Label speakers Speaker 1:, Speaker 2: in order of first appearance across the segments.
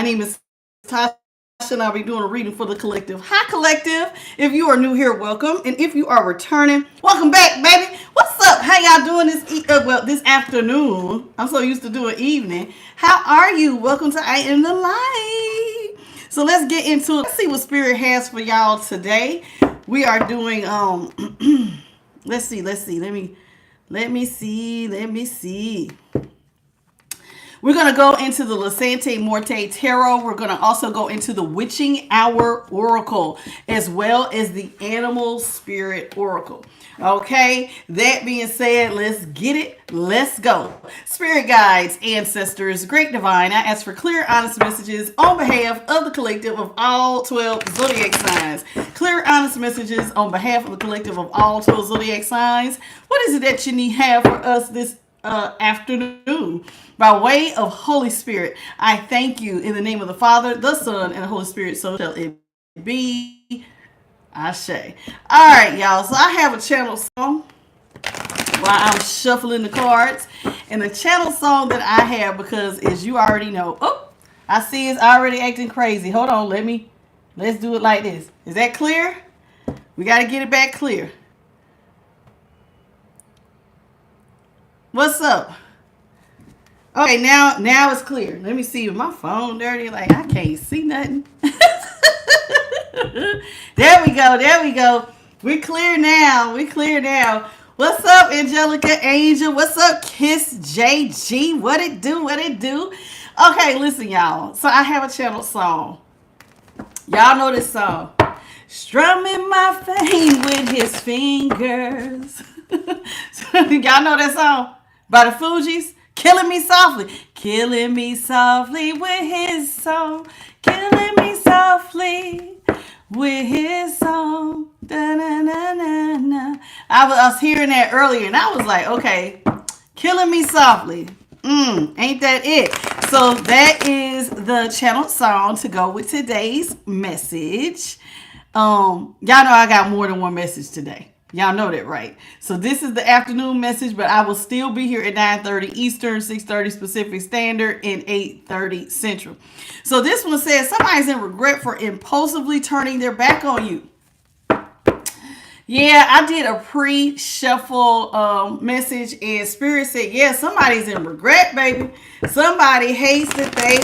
Speaker 1: name is Tasha, and I'll be doing a reading for the collective. Hi, collective. If you are new here, welcome. And if you are returning, welcome back, baby. What's up? How y'all doing this afternoon? I'm so used to doing evening. How are you? Welcome to I Am the Light. So let's get into it. Let's see what Spirit has for y'all today. We are doing let's see. Let me see. We're going to go into the Lasante Morte Tarot. We're going to also go into the Witching Hour Oracle, as well as the Animal Spirit Oracle. Okay, that being said, let's get it. Let's go. Spirit guides, ancestors, great divine, I ask for clear, honest messages on behalf of the collective of all 12 zodiac signs. Clear, honest messages on behalf of the collective of all 12 zodiac signs. What is it that you need have for us this afternoon? By way of Holy Spirit, I thank you in the name of the Father, the Son, and the Holy Spirit. So shall it be. Ashe. All right, y'all. So I have a channel song while I'm shuffling the cards. And the channel song that I have, because as you already know, oh, I see it's already acting crazy. Hold on. Let's do it like this. Is that clear? We got to get it back clear. What's up? Okay, now it's clear. Let me see if my phone dirty. Like, I can't see nothing. There we go. We're clear now. What's up, Angelica Angel? What's up, Kiss JG? What it do? Okay, listen, y'all. So I have a channel song. Y'all know this song. Strumming my fame with his fingers. Y'all know that song? By the Fugees. Killing me softly with his song. Killing me softly with his song. Da-na-na-na-na. I was hearing that earlier, and I was like, okay, killing me softly. Ain't that it? So that is the channel song to go with today's message. Y'all know I got more than one message today. Y'all know that, right? So this is the afternoon message, but I will still be here at 9:30 Eastern, 6:30 Pacific Standard, and 8:30 Central. So this one says, somebody's in regret for impulsively turning their back on you. Yeah, I did a pre-shuffle message, and Spirit said, yeah, somebody's in regret, baby. Somebody hates that they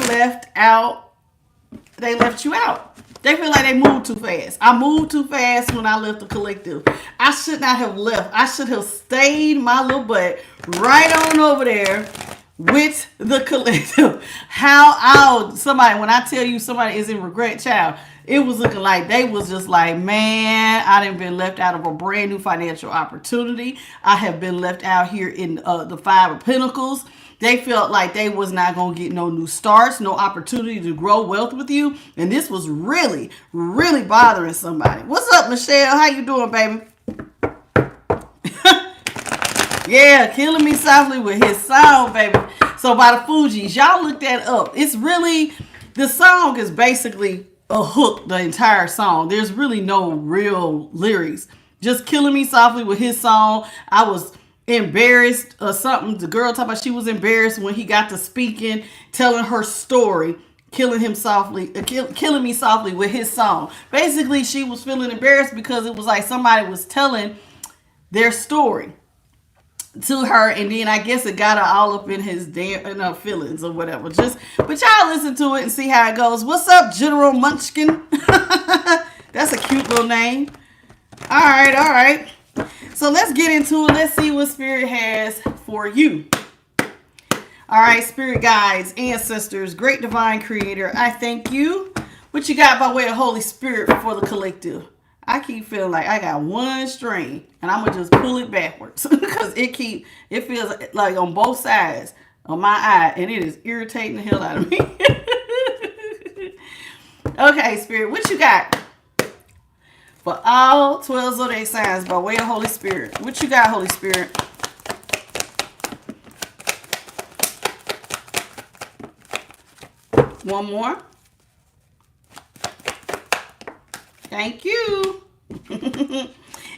Speaker 1: left you out. They feel like they moved too fast. I moved too fast when I left the collective. I should not have left. I should have stayed my little butt right on over there with the collective. When I tell you somebody is in regret, child, it was looking like they was just like, man, I done been left out of a brand new financial opportunity. I have been left out here in the Five of Pentacles. They felt like they was not going to get no new starts, no opportunity to grow wealth with you. And this was really, really bothering somebody. What's up, Michelle? How you doing, baby? Yeah, killing me softly with his song, baby. So by the Fugees, y'all look that up. It's really, the song is basically a hook, the entire song. There's really no real lyrics. Just killing me softly with his song. I was embarrassed or something. The girl talking about she was embarrassed when he got to speaking, telling her story, killing me softly with his song. Basically, she was feeling embarrassed because it was like somebody was telling their story to her, and then I guess it got her all up in his her feelings or whatever. But y'all listen to it and see how it goes. What's up, General Munchkin? That's a cute little name. All right. So let's get into it. Let's see what Spirit has for you. All right, Spirit guides, ancestors, great divine creator, I thank you. What you got by way of Holy Spirit for the collective? I keep feeling like I got one string and I'm going to just pull it backwards because it feels like on both sides of my eye, and it is irritating the hell out of me. Okay, Spirit, what you got for all 12 zodiac signs by way of Holy Spirit? What you got, Holy Spirit? One more. Thank you.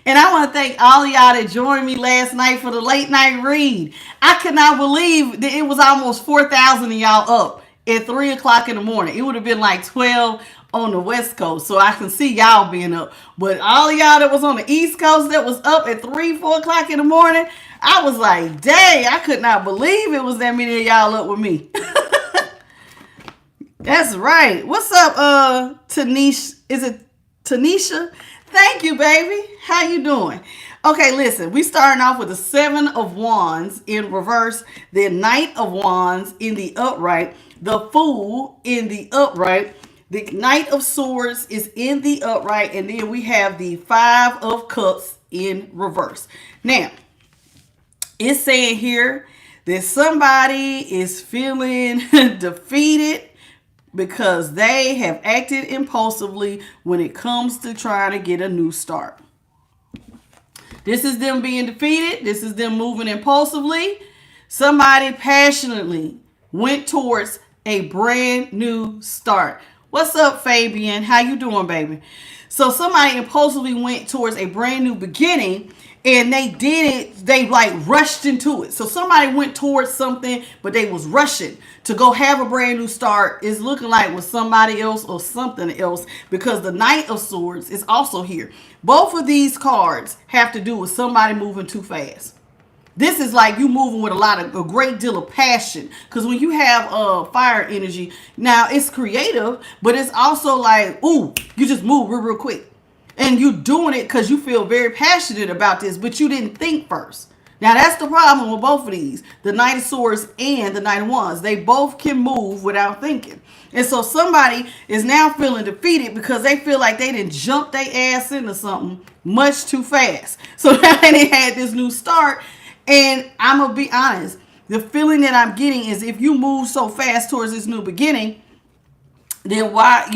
Speaker 1: And I want to thank all of y'all that joined me last night for the late night read. I could not believe that it was almost 4,000 of y'all up at 3 o'clock in the morning. It would have been like 12 on the West Coast. So I can see y'all being up. But all of y'all that was on the East Coast that was up at 3, 4 o'clock in the morning, I was like, dang, I could not believe it was that many of y'all up with me. That's right. What's up, Tanisha? Is it Tanisha? Thank you, baby. How you doing? Okay, listen. We starting off with the 7 of Wands in reverse, the Knight of Wands in the upright, the Fool in the upright, the Knight of Swords is in the upright, and then we have the 5 of Cups in reverse. Now, it's saying here that somebody is feeling defeated because they have acted impulsively when it comes to trying to get a new start. This is them being defeated. This is them moving impulsively. Somebody passionately went towards a brand new start. What's up, Fabian? How you doing, baby? So somebody impulsively went towards a brand new beginning, and they did it. They like rushed into it. So somebody went towards something, but they was rushing to go have a brand new start. Is looking like with somebody else or something else, because the Knight of Swords is also here. Both of these cards have to do with somebody moving too fast. This is like you moving with a great deal of passion. Because when you have fire energy, now it's creative, but it's also like, ooh, you just move real quick. And you doing it because you feel very passionate about this, but you didn't think first. Now, that's the problem with both of these. The Knight of Swords and the Knight of Wands. They both can move without thinking. And so somebody is now feeling defeated because they feel like they didn't jump their ass into something much too fast. So now they had this new start. And I'm going to be honest. The feeling that I'm getting is if you move so fast towards this new beginning, then why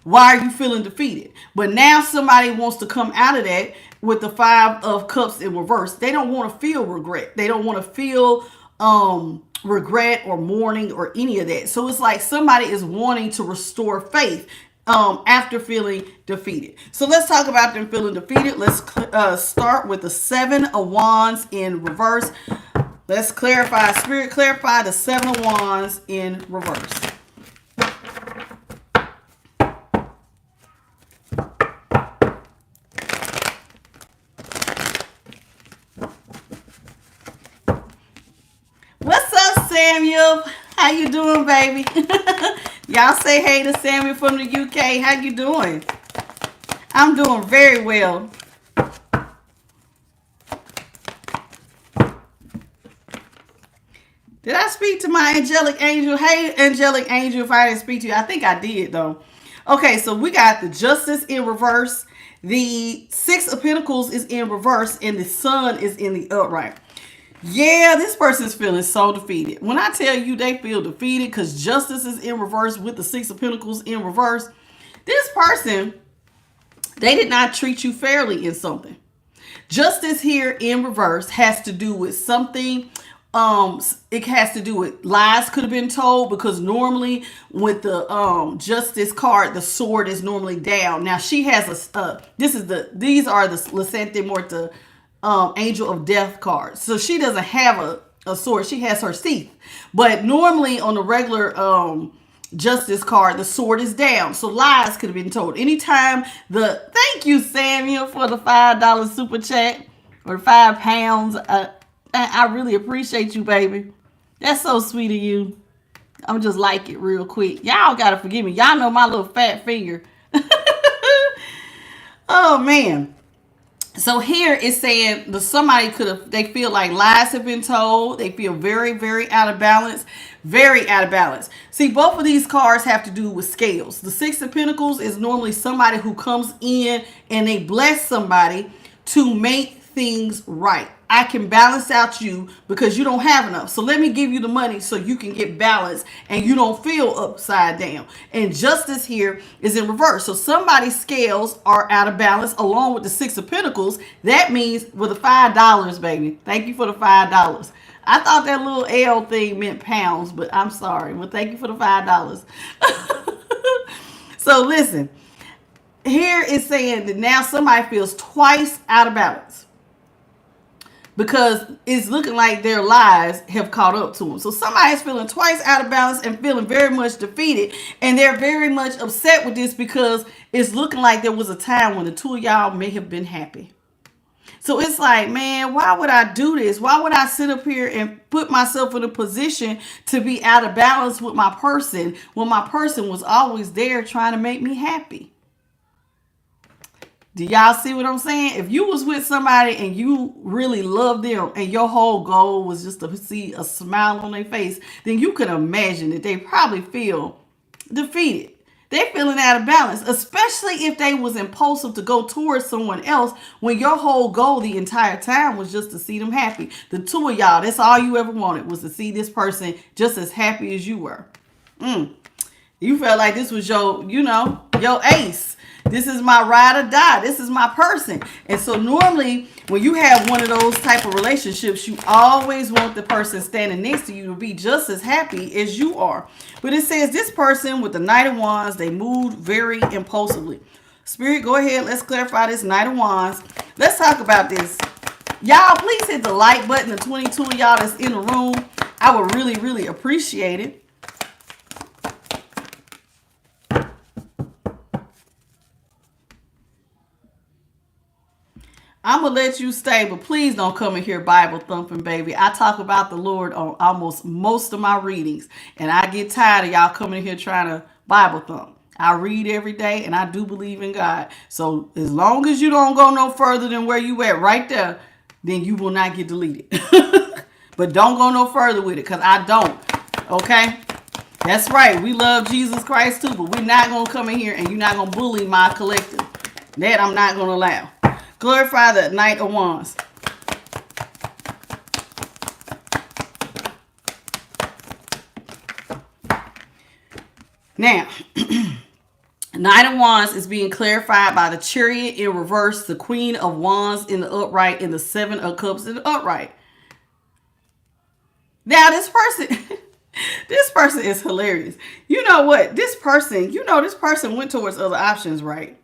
Speaker 1: are you feeling defeated? But now somebody wants to come out of that with the 5 of Cups in reverse. They don't want to feel regret. They don't want to feel regret or mourning or any of that. So it's like somebody is wanting to restore faith after feeling defeated. So let's talk about them feeling defeated. Let's start with the 7 of Wands in reverse. Let's clarify, Spirit, clarify the 7 of Wands in reverse. Samuel, how you doing, baby? Y'all say hey to Samuel from the UK. How you doing? I'm doing very well. Did I speak to my angelic angel? Hey, angelic angel, if I didn't speak to you. I think I did, though. Okay, so we got the Justice in reverse. The 6 of Pentacles is in reverse, and the Sun is in the upright. Yeah, this person's feeling so defeated. When I tell you they feel defeated because Justice is in reverse with the 6 of Pentacles in reverse, this person, they did not treat you fairly in something. Justice here in reverse has to do with something. It has to do with lies could have been told, because normally with the Justice card, the sword is normally down. Now she has these are the Lascente Morta Angel of Death card. So she doesn't have a sword. She has her Seath. But normally on the regular Justice card, the sword is down. So lies could have been told. Anytime thank you, Samuel, for the $5 super chat, or £5. I really appreciate you, baby. That's so sweet of you. I'm just like it real quick. Y'all gotta forgive me. Y'all know my little fat finger. Oh man. So here it's saying they feel like lies have been told. They feel very, very out of balance. Very out of balance. See, both of these cards have to do with scales. The 6 of Pentacles is normally somebody who comes in and they bless somebody to make things right. I can balance out you because you don't have enough. So let me give you the money so you can get balance and you don't feel upside down. And Justice here is in reverse. So somebody's scales are out of balance along with the 6 of Pentacles. That means with the $5, baby. Thank you for the $5. I thought that little L thing meant pounds, but I'm sorry. Well, thank you for the $5. So listen, here it's saying that now somebody feels twice out of balance. because it's looking like their lies have caught up to them. So somebody's feeling twice out of balance and feeling very much defeated, and they're very much upset with this because it's looking like there was a time when the two of y'all may have been happy. So it's like, man, why would I do this? Why would I sit up here and put myself in a position to be out of balance with my person when my person was always there trying to make me happy? Do y'all see what I'm saying? If you was with somebody and you really loved them and your whole goal was just to see a smile on their face, then you can imagine that they probably feel defeated. They're feeling out of balance, especially if they was impulsive to go towards someone else when your whole goal the entire time was just to see them happy. The two of y'all, that's all you ever wanted, was to see this person just as happy as you were. You felt like this was your ace. This is my ride or die. This is my person. And so normally when you have one of those type of relationships, you always want the person standing next to you to be just as happy as you are. But it says this person with the Knight of Wands, they moved very impulsively. Spirit, go ahead. Let's clarify this Knight of Wands. Let's talk about this. Y'all, please hit the like button. The 22 of y'all that's in the room, I would really, really appreciate it. I'm going to let you stay, but please don't come in here Bible thumping, baby. I talk about the Lord on almost most of my readings, and I get tired of y'all coming in here trying to Bible thump. I read every day, and I do believe in God. So as long as you don't go no further than where you at right there, then you will not get deleted. But don't go no further with it, because I don't. Okay? That's right. We love Jesus Christ too, but we're not going to come in here and you're not going to bully my collective. That I'm not going to allow. Glorify the Knight of Wands. Now, Knight of Wands is being clarified by the Chariot in reverse, the Queen of Wands in the upright, and the Seven of Cups in the upright. Now, this person is hilarious. You know what? This person went towards other options, right?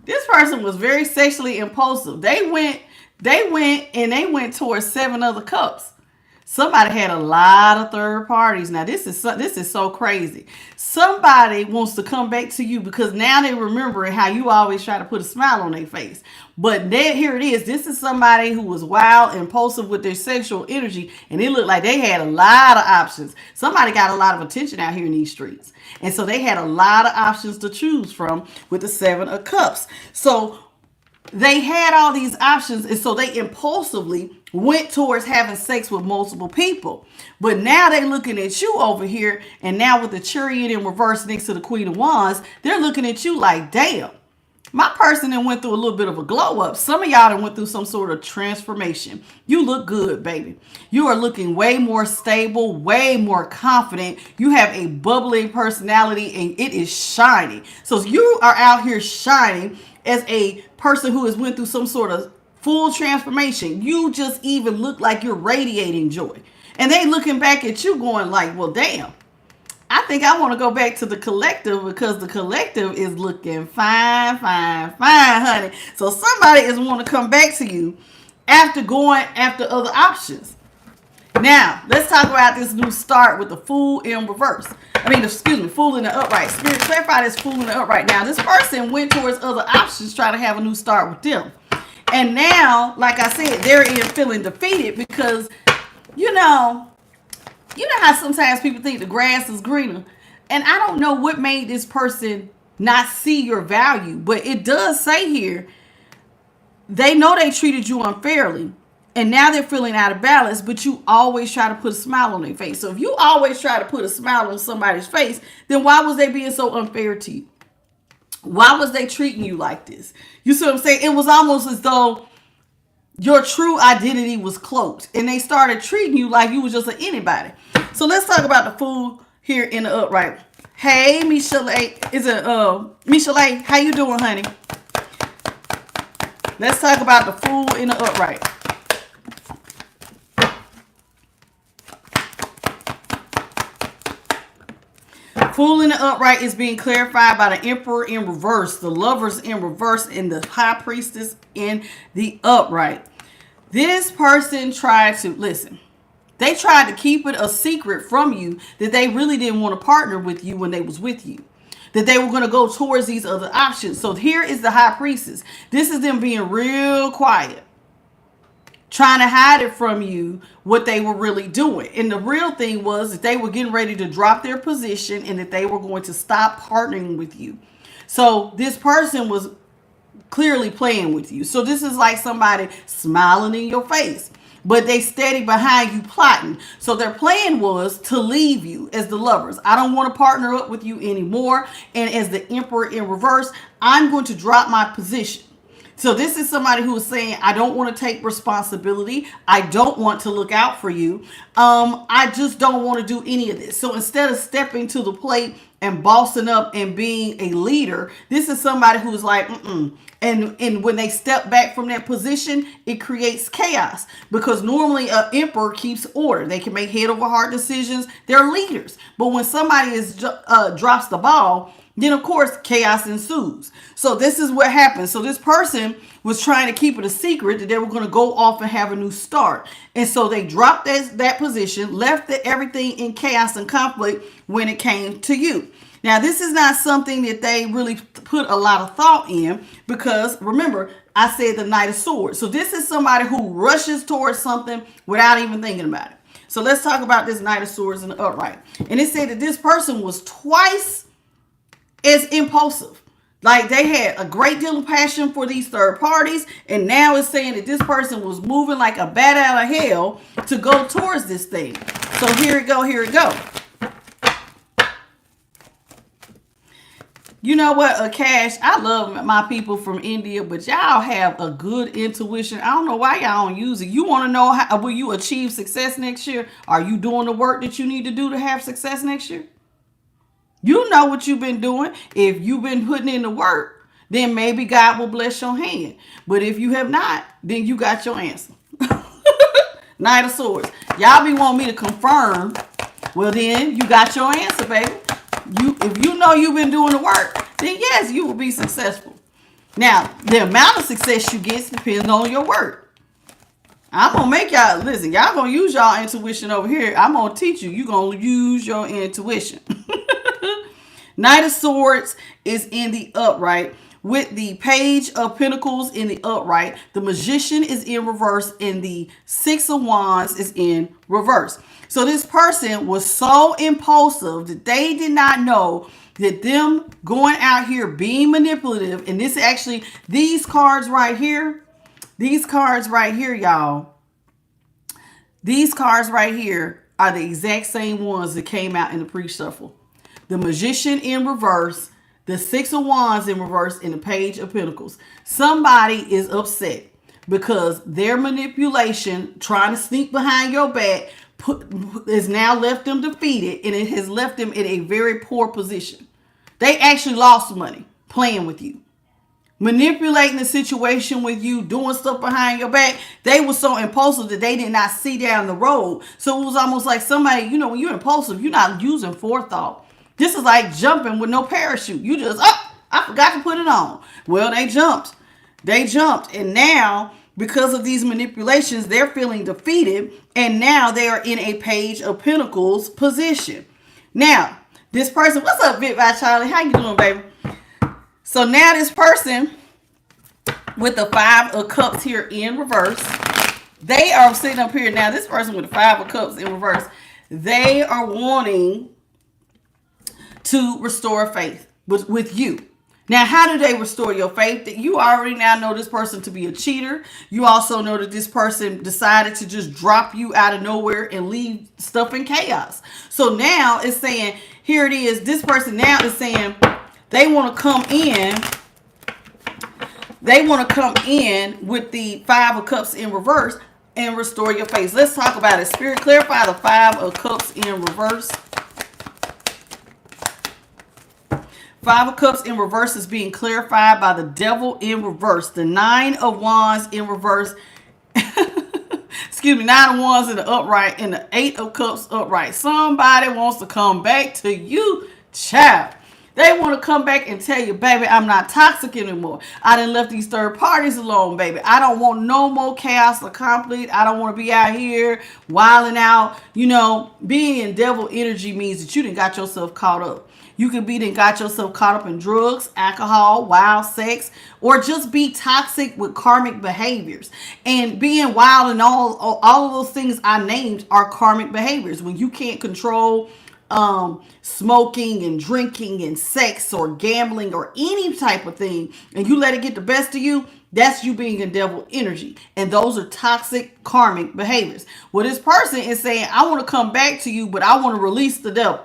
Speaker 1: This person was very sexually impulsive. They went towards 7 other cups. Somebody had a lot of third parties. Now this is so crazy. Somebody wants to come back to you because now they remembering how you always try to put a smile on their face. But here it is. This is somebody who was wild, impulsive with their sexual energy, and it looked like they had a lot of options. Somebody got a lot of attention out here in these streets. And so they had a lot of options to choose from with the 7 of Cups. So they had all these options, and so they impulsively went towards having sex with multiple people. But now they're looking at you over here, and now with the Chariot in reverse next to the Queen of Wands, they're looking at you like, damn, my person then went through a little bit of a glow up. Some of y'all done went through some sort of transformation. You look good, baby. You are looking way more stable, way more confident. You have a bubbling personality, and it is shining. So you are out here shining as a person who has went through some sort of full transformation. You just even look like you're radiating joy. And they looking back at you going like, well, damn, I think I want to go back to the collective because the collective is looking fine, fine, fine, honey. So somebody is want to come back to you after going after other options. Now, let's talk about this new start with the Fool in reverse. Fool in the upright. Spirit, clarify this Fool in the upright. Now, this person went towards other options trying to have a new start with them. And now, like I said, they're feeling defeated because, you know how sometimes people think the grass is greener. And I don't know what made this person not see your value. But it does say here, they know they treated you unfairly. And now they're feeling out of balance, but you always try to put a smile on their face. So if you always try to put a smile on somebody's face, then why was they being so unfair to you? Why was they treating you like this? You see what I'm saying? It was almost as though your true identity was cloaked, and they started treating you like you was just anybody. So let's talk about the Fool here in the upright. Hey, Michelle, Michelle, how you doing, honey? Let's talk about the Fool in the upright. Fool in the upright is being clarified by the Emperor in reverse, the Lovers in reverse, and the High Priestess in the upright. This person tried to, listen, they tried to keep it a secret from you that they really didn't want to partner with you when they was with you. That they were going to go towards these other options. So here is the high priestess. This is them being real quiet, trying to hide it from you what they were really doing. And the real thing was that they were getting ready to drop their position and that they were going to stop partnering with you. So this person was clearly playing with you. So this is like somebody smiling in your face, but they steady behind you plotting. So their plan was to leave you as the lovers. I don't want to partner up with you anymore. And as the emperor in reverse, I'm going to drop my position. So this is somebody who is saying, I don't want to take responsibility. I don't want to look out for you. I just don't want to do any of this. So instead of stepping to the plate and bossing up and being a leader, this is somebody who is like, And when they step back from that position, it creates chaos, because normally an emperor keeps order. They can make head over heart decisions. They're leaders. But when somebody drops the ball, then of course chaos ensues. So this is what happens. So this person was trying to keep it a secret that they were going to go off and have a new start. And so they dropped that position, left everything in chaos and conflict when it came to you. Now, this is not something that they really put a lot of thought in, because remember, I said the Knight of Swords. So this is somebody who rushes towards something without even thinking about it. So let's talk about this Knight of Swords in the upright. And it said that this person was twice as impulsive. Like they had a great deal of passion for these third parties. And now it's saying that this person was moving like a bat out of hell to go towards this thing. So here it go. You know what, Cash, I love my people from India, but y'all have a good intuition. I don't know why y'all don't use it. You want to know how will you achieve success next year? Are you doing the work that you need to do to have success next year? You know what you've been doing. If you've been putting in the work, then maybe God will bless your hand. But if you have not, then you got your answer. Knight of Swords. Y'all be wanting me to confirm. Well, then you got your answer, baby. If you know you've been doing the work, then yes, you will be successful. Now, the amount of success you get depends on your work. I'm going to make y'all, listen, y'all going to use y'all intuition over here. I'm going to teach you. You're going to use your intuition. Knight of Swords is in the upright with the Page of Pentacles in the upright. The Magician is in reverse and the Six of Wands is in reverse. So this person was so impulsive that they did not know that them going out here being manipulative, and this actually, these cards right here, y'all, these cards right here are the exact same ones that came out in the pre-shuffle. The Magician in reverse, the Six of Wands in reverse, and the Page of Pentacles. Somebody is upset because their manipulation, trying to sneak behind your back, has now left them defeated, and it has left them in a very poor position. They actually lost money playing with you, manipulating the situation with you, doing stuff behind your back. They were so impulsive that they did not see down the road. So it was almost like somebody, you know, when you're impulsive, you're not using forethought. This is like jumping with no parachute. You just, I forgot to put it on. Well, they jumped. And now, because of these manipulations, they're feeling defeated. And now they are in a Page of Pentacles position. Now, this person, what's up, Bit by Charlie? How you doing, baby? So now this person with the Five of Cups here in reverse, they are sitting up here. Now, this person with the Five of Cups in reverse, they are wanting to restore faith with you. Now, how do they restore your faith? That you already now know this person to be a cheater. You also know that this person decided to just drop you out of nowhere and leave stuff in chaos. So now it's saying, here it is. This person now is saying they want to come in. They want to come in with the Five of Cups in reverse and restore your faith. Let's talk about it. Spirit, clarify the Five of Cups in reverse. Five of Cups in reverse is being clarified by the Devil in reverse. The Nine of Wands in reverse. Excuse me, Nine of Wands in the upright and the Eight of Cups upright. Somebody wants to come back to you, child. They want to come back and tell you, baby, I'm not toxic anymore. I done left these third parties alone, baby. I don't want no more chaos or conflict. I don't want to be out here wilding out. You know, being in devil energy means that you done got yourself caught up. You could be then got yourself caught up in drugs, alcohol, wild sex, or just be toxic with karmic behaviors. And being wild and all of those things I named are karmic behaviors. When you can't control smoking and drinking and sex or gambling or any type of thing, and you let it get the best of you, that's you being in devil energy. And those are toxic karmic behaviors. Well, this person is saying, I want to come back to you, but I want to release the devil.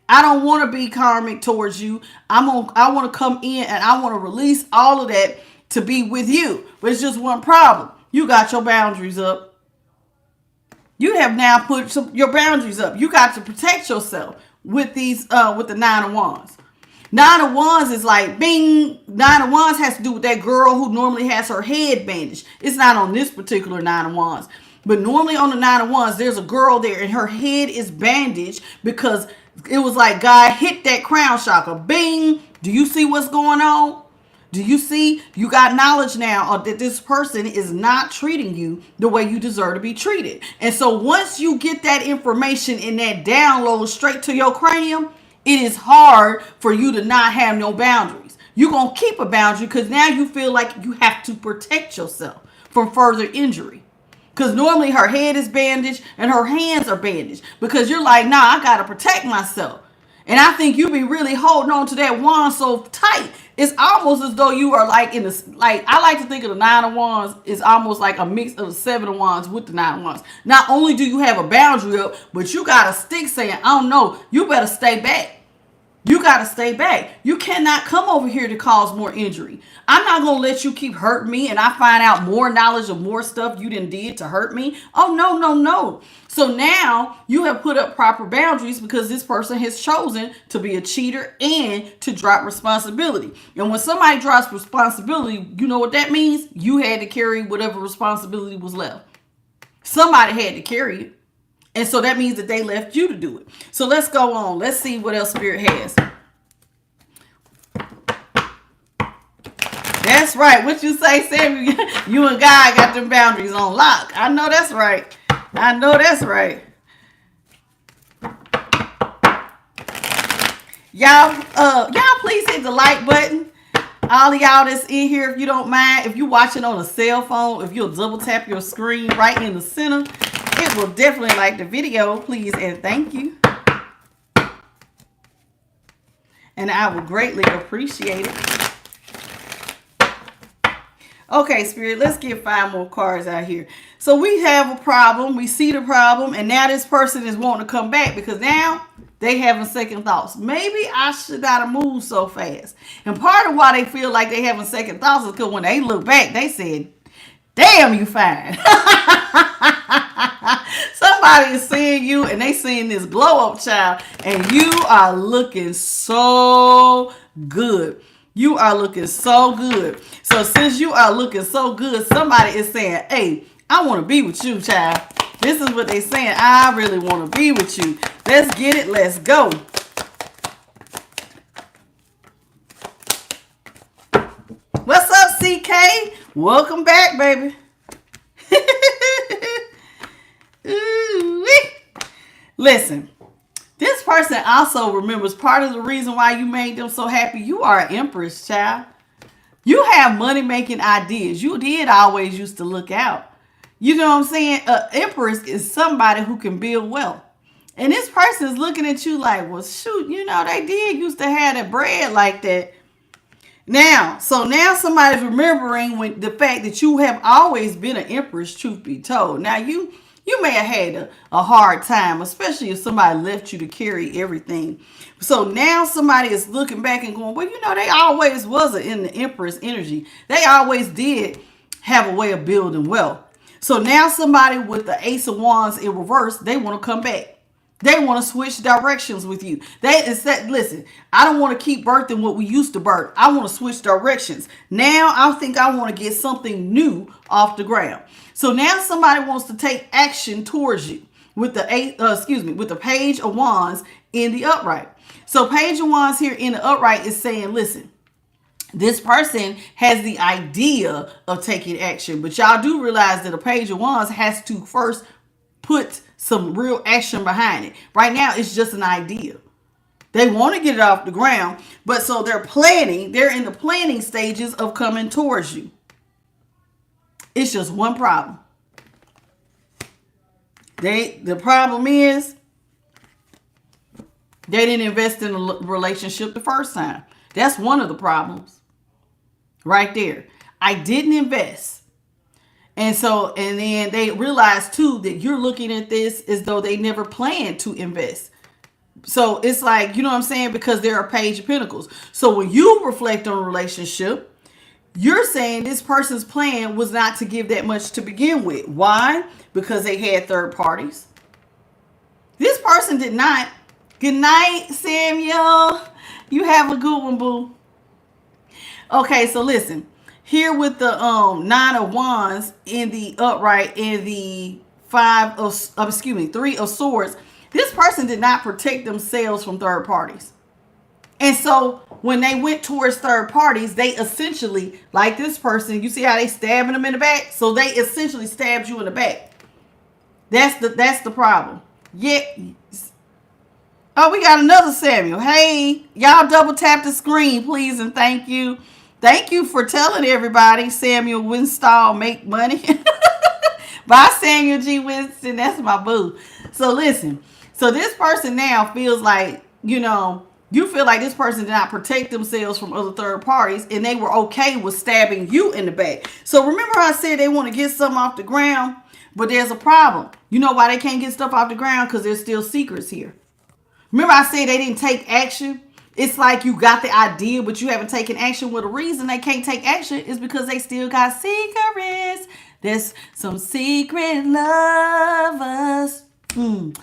Speaker 1: I don't want to be karmic towards you. I want to come in and I want to release all of that to be with you. But it's just one problem. You got your boundaries up. You have now put your boundaries up. You got to protect yourself with these with the 9 of Wands. 9 of Wands is like bing. 9 of Wands has to do with that girl who normally has her head bandaged. It's not on this particular 9 of Wands. But normally on the 9 of Wands, there's a girl there and her head is bandaged because it was like God hit that crown chakra. Bing. Do you see what's going on? Do you see? You got knowledge now that this person is not treating you the way you deserve to be treated. And so once you get that information and that download straight to your cranium, it is hard for you to not have no boundaries. You're going to keep a boundary because now you feel like you have to protect yourself from further injury. Because normally her head is bandaged and her hands are bandaged. Because you're like, nah, I got to protect myself. And I think you be really holding on to that wand so tight. It's almost as though you are like in the, like, I like to think of the 9 of Wands is almost like a mix of the 7 of Wands with the 9 of Wands. Not only do you have a boundary up, but you got a stick saying, oh no, you better stay back. You got to stay back. You cannot come over here to cause more injury. I'm not going to let you keep hurting me and I find out more knowledge of more stuff you done did to hurt me. Oh, no, no, no. So now you have put up proper boundaries because this person has chosen to be a cheater and to drop responsibility. And when somebody drops responsibility, you know what that means? You had to carry whatever responsibility was left. Somebody had to carry it. And so that means that they left you to do it. So let's go on. Let's see what else Spirit has. That's right. What you say, Samuel? You and God got them boundaries on lock. I know that's right. I know that's right. Y'all please hit the like button. All of y'all that's in here, if you don't mind, if you're watching on a cell phone, if you'll double tap your screen right in the center, it will definitely like the video, please, and thank you. And I will greatly appreciate it. Okay, Spirit, let's get 5 more cards out here. So we have a problem. We see the problem. And now this person is wanting to come back because now they having second thoughts. Maybe I should not have moved so fast. And part of why they feel like they having second thoughts is because when they look back, they said, damn, you fine. Somebody is seeing you and they seeing this glow up, child, and you are looking so good. You are looking so good. So since you are looking so good, somebody is saying, hey, I want to be with you, child. This is what they saying. I really want to be with you. Let's get it. Let's go. What's up, CK? Welcome back, baby. Listen, this person also remembers part of the reason why you made them so happy. You are an Empress, child. You have money-making ideas. You did always used to look out. You know what I'm saying? Empress is somebody who can build wealth. And this person is looking at you like, well, shoot, you know, they did used to have that bread like that. Now somebody's remembering when the fact that you have always been an Empress, truth be told. Now, you may have had a hard time, especially if somebody left you to carry everything. So now somebody is looking back and going, well, you know, they always was in the Empress energy. They always did have a way of building wealth. So now somebody with the Ace of Wands in reverse, they want to come back. They want to switch directions with you. Listen, I don't want to keep birthing what we used to birth. I want to switch directions. Now I think I want to get something new off the ground. So now somebody wants to take action towards you with the with the Page of Wands in the upright. So Page of Wands here in the upright is saying, listen, this person has the idea of taking action, but y'all do realize that a Page of Wands has to first put some real action behind it. Right now, it's just an idea. They want to get it off the ground, but so they're planning. They're in the planning stages of coming towards you. It's just one problem. The problem is they didn't invest in a relationship the first time. That's one of the problems right there. I didn't invest. And then they realize too that you're looking at this as though they never planned to invest. So it's like, you know what I'm saying? Because they're a Page of Pentacles. So when you reflect on a relationship, you're saying this person's plan was not to give that much to begin with. Why? Because they had third parties. This person did not. Good night, Samuel. You have a good one, boo. Okay, so listen. Here with the 9 of Wands in the upright and the 3 of Swords, this person did not protect themselves from third parties. And so when they went towards third parties, they essentially, like this person, you see how they stabbing them in the back? So they essentially stabbed you in the back. That's the problem. Yeah. Oh, we got another Samuel. Hey, y'all double tap the screen, please, and thank you. Thank you for telling everybody Samuel Winstall make money. Bye, Samuel G. Winston. That's my boo. So listen. So this person now feels like, you feel like this person did not protect themselves from other third parties, and they were okay with stabbing you in the back. So remember how I said they want to get something off the ground, but there's a problem. You know why they can't get stuff off the ground? Because there's still secrets here. Remember I said they didn't take action? It's like you got the idea, but you haven't taken action. Well, the reason they can't take action is because they still got secrets. There's some secret lovers.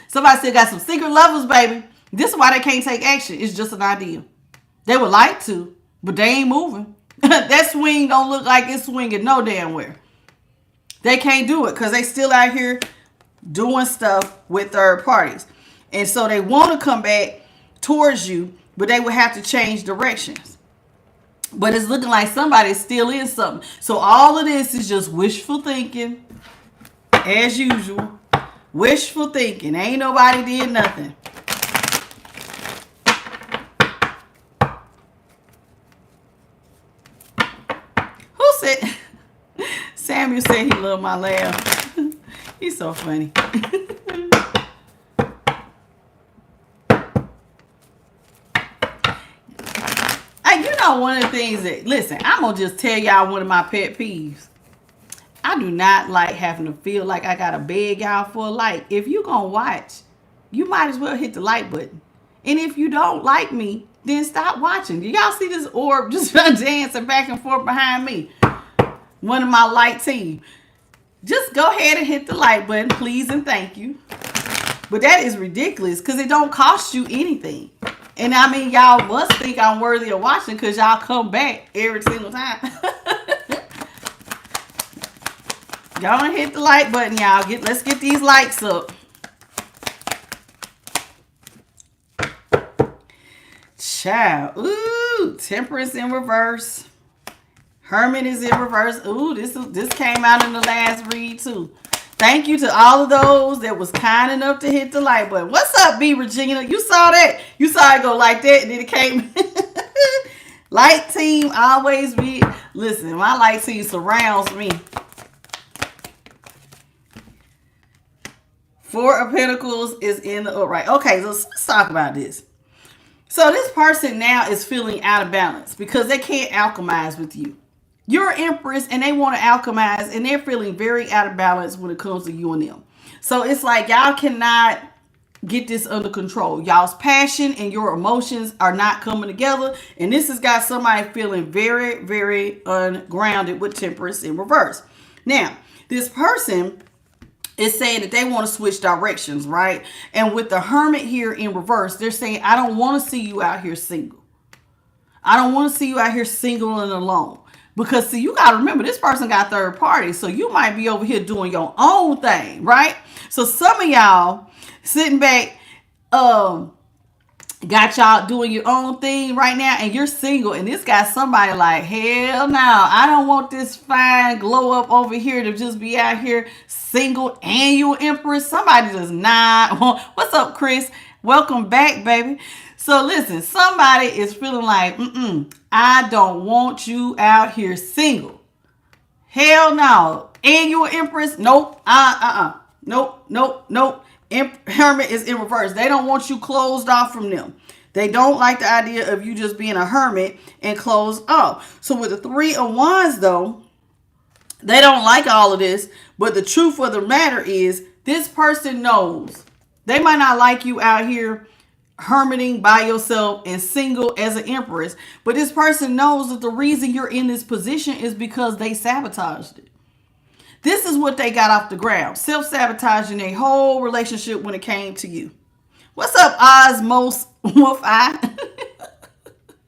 Speaker 1: Somebody still got some secret lovers, baby. This is why they can't take action. It's just an idea. They would like to, but they ain't moving. That swing don't look like it's swinging no damn where. They can't do it because they still out here doing stuff with third parties. And so they want to come back towards you, but they would have to change directions. But it's looking like somebody's still in something. So all of this is just wishful thinking, as usual. Wishful thinking. Ain't nobody did nothing. Who said? Samuel said he loved my laugh. He's so funny. One of the things that, listen, I'm going to just tell y'all one of my pet peeves. I do not like having to feel like I got to beg y'all for a like. If you're going to watch, you might as well hit the like button. And if you don't like me, then stop watching. Do y'all see this orb just dancing back and forth behind me? One of my light team. Just go ahead and hit the like button, please and thank you. But that is ridiculous because it don't cost you anything. And I mean, y'all must think I'm worthy of watching because y'all come back every single time. Y'all want to hit the like button, y'all. Let's get these likes up. Child. Ooh, Temperance in reverse. Hermit is in reverse. Ooh, this came out in the last read too. Thank you to all of those that was kind enough to hit the like button. What's up, B. Regina? You saw that? You saw it go like that, and then it came. Light team always be. Listen, my light team surrounds me. 4 of Pentacles is in the upright. Okay, so let's talk about this. So this person now is feeling out of balance because they can't alchemize with you. You're an Empress and they want to alchemize and they're feeling very out of balance when it comes to you and them. So it's like y'all cannot get this under control. Y'all's passion and your emotions are not coming together. And this has got somebody feeling very, very ungrounded with Temperance in reverse. Now, this person is saying that they want to switch directions, right? And with the Hermit here in reverse, they're saying, I don't want to see you out here single. I don't want to see you out here single and alone. Because, see, you got to remember, this person got third party. So you might be over here doing your own thing, right? So some of y'all sitting back, got y'all doing your own thing right now, and you're single, and this got somebody like, hell no, I don't want this fine glow up over here to just be out here single and you Empress. Somebody does not want. What's up, Chris? Welcome back, baby. So listen, somebody is feeling like, I don't want you out here single. Hell no. And you Empress? Nope. Nope. Hermit is in reverse. They don't want you closed off from them. They don't like the idea of you just being a hermit and closed off. So with the 3 of Wands, though, they don't like all of this. But the truth of the matter is, this person knows. They might not like you out here hermiting by yourself and single as an Empress. But this person knows that the reason you're in this position is because they sabotaged it. This is what they got off the ground. Self-sabotaging their whole relationship when it came to you. What's up, Osmos Wolf Eye?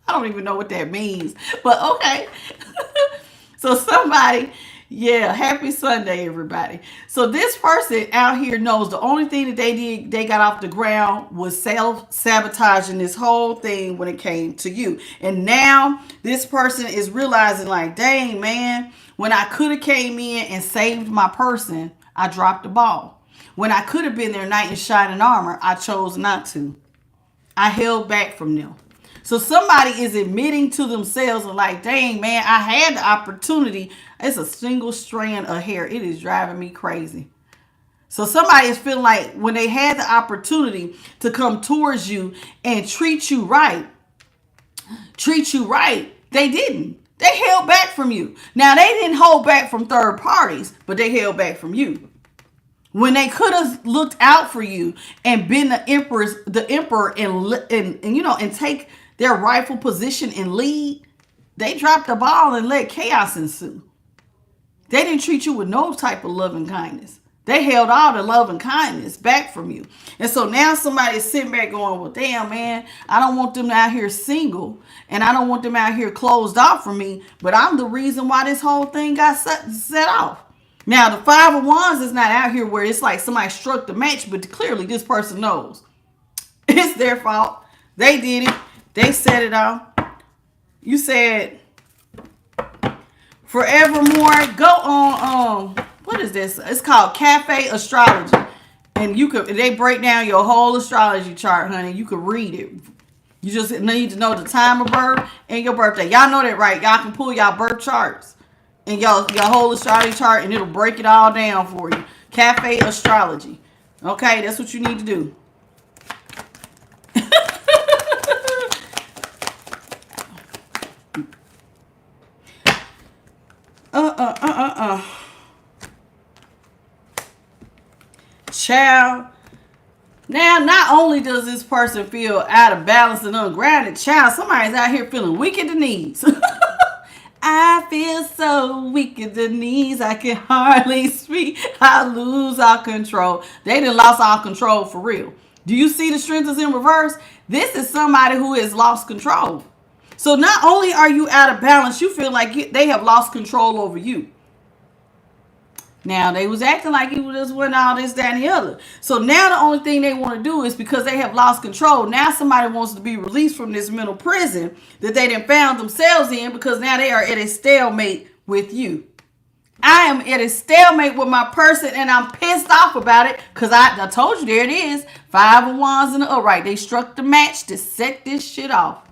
Speaker 1: I don't even know what that means. But okay. So somebody, yeah, happy Sunday, everybody. So this person out here knows the only thing that they got off the ground was self-sabotaging this whole thing when it came to you. And now this person is realizing like, dang, man, when I could have came in and saved my person, I dropped the ball. When I could have been their knight in shining armor, I chose not to. I held back from them. So somebody is admitting to themselves and like, dang, man, I had the opportunity. It's a single strand of hair. It is driving me crazy. So somebody is feeling like when they had the opportunity to come towards you and treat you right, they didn't. They held back from you. Now, they didn't hold back from third parties, but they held back from you. When they could have looked out for you and been the emperor and take their rightful position and lead, they dropped the ball and let chaos ensue. They didn't treat you with no type of love and kindness. They held all the love and kindness back from you. And so now somebody's sitting back going, well, damn, man, I don't want them out here single and I don't want them out here closed off from me, but I'm the reason why this whole thing got set off. Now, the 5 of Wands is not out here where it's like somebody struck the match, but clearly this person knows. It's their fault. They did it. They set it off. You said, forevermore, go on, what is this? It's called Cafe Astrology. And they break down your whole astrology chart, honey. You could read it. You just need to know the time of birth and your birthday. Y'all know that, right? Y'all can pull y'all birth charts and your whole astrology chart, and it'll break it all down for you. Cafe Astrology. Okay, that's what you need to do. Child. Now, not only does this person feel out of balance and ungrounded, child, somebody's out here feeling weak at the knees. I feel so weak at the knees, I can hardly speak. I lose all control. They done lost all control for real. Do you see the strength is in reverse? This is somebody who has lost control. So not only are you out of balance, you feel like they have lost control over you. Now, they was acting like it was just one all this, that, and the other. So now the only thing they want to do is because they have lost control. Now somebody wants to be released from this mental prison that they done found themselves in because now they are at a stalemate with you. I am at a stalemate with my person and I'm pissed off about it because I told you, there it is. 5 of Wands in the upright. They struck the match to set this shit off.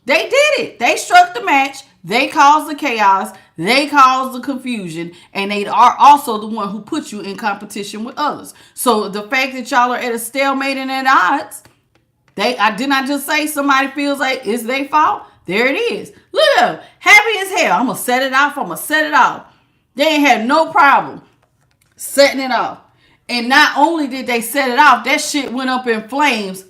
Speaker 1: They did it. They struck the match. They caused the chaos. They caused the confusion. And they are also the one who put you in competition with others. So the fact that y'all are at a stalemate and at odds, I did not just say somebody feels like it's their fault. There it is. Look up. Happy as hell. I'm going to set it off. I'm going to set it off. They ain't had no problem setting it off. And not only did they set it off, that shit went up in flames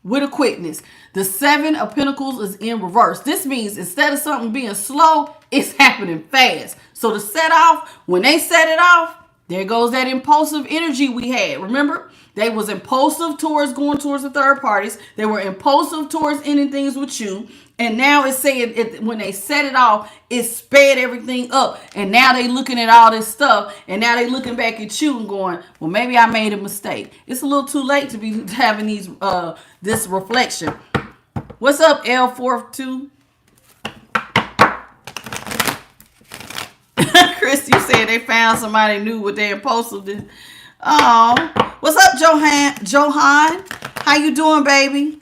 Speaker 1: with a quickness. The 7 of Pentacles is in reverse. This means instead of something being slow, it's happening fast. So to set off, when they set it off, there goes that impulsive energy we had. Remember? They was impulsive towards going towards the third parties. They were impulsive towards ending things with you. And now it's saying when they set it off, it sped everything up. And now they looking at all this stuff. And now they looking back at you and going, well, maybe I made a mistake. It's a little too late to be having these this reflection. What's up, L42? Chris, you said they found somebody new with their impulsiveness. Oh, what's up, Johan? How you doing, baby?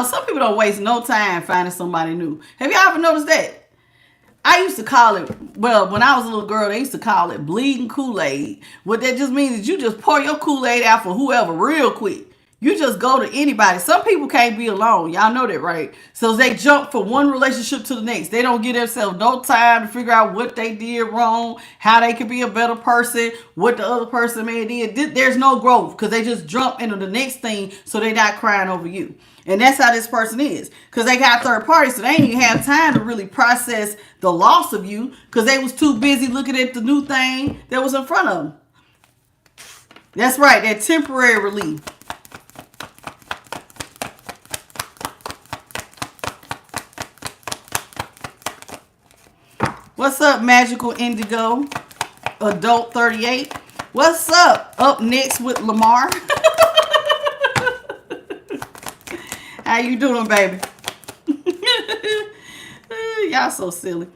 Speaker 1: Some people don't waste no time finding somebody new. Have y'all ever noticed that? I used to call it, well, when I was a little girl, they used to call it bleeding Kool-Aid. What that just means is you just pour your Kool-Aid out for whoever real quick. You just go to anybody. Some people can't be alone. Y'all know that, right? So they jump from one relationship to the next. They don't give themselves no time to figure out what they did wrong, how they could be a better person, what the other person may have did. There's no growth because they just jump into the next thing so they're not crying over you. And that's how this person is. Because they got third parties, so they ain't even have time to really process the loss of you because they was too busy looking at the new thing that was in front of them. That's right, that temporary relief. What's up, Magical Indigo? Adult 38. What's up? Up next with Lamar. How you doing, baby? Y'all so silly.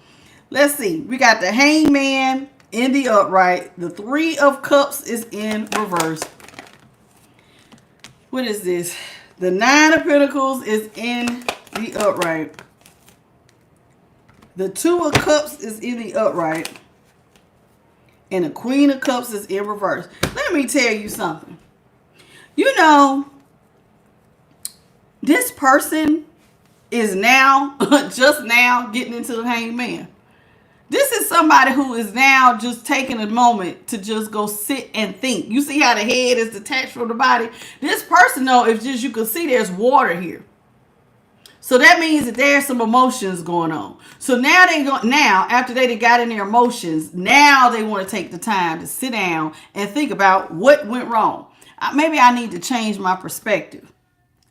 Speaker 1: Let's see. We got the Hangman in the upright. The Three of Cups is in reverse. What is this? The Nine of Pentacles is in the upright. The Two of Cups is in the upright. And the Queen of Cups is in reverse. Let me tell you something. You know, this person is now, just now, getting into the Hangman. This is somebody who is now just taking a moment to just go sit and think. You see how the head is detached from the body? This person, though, if just you can see, there's water here. So that means that there's some emotions going on. So now after they got in their emotions, now they want to take the time to sit down and think about what went wrong. Maybe I need to change my perspective.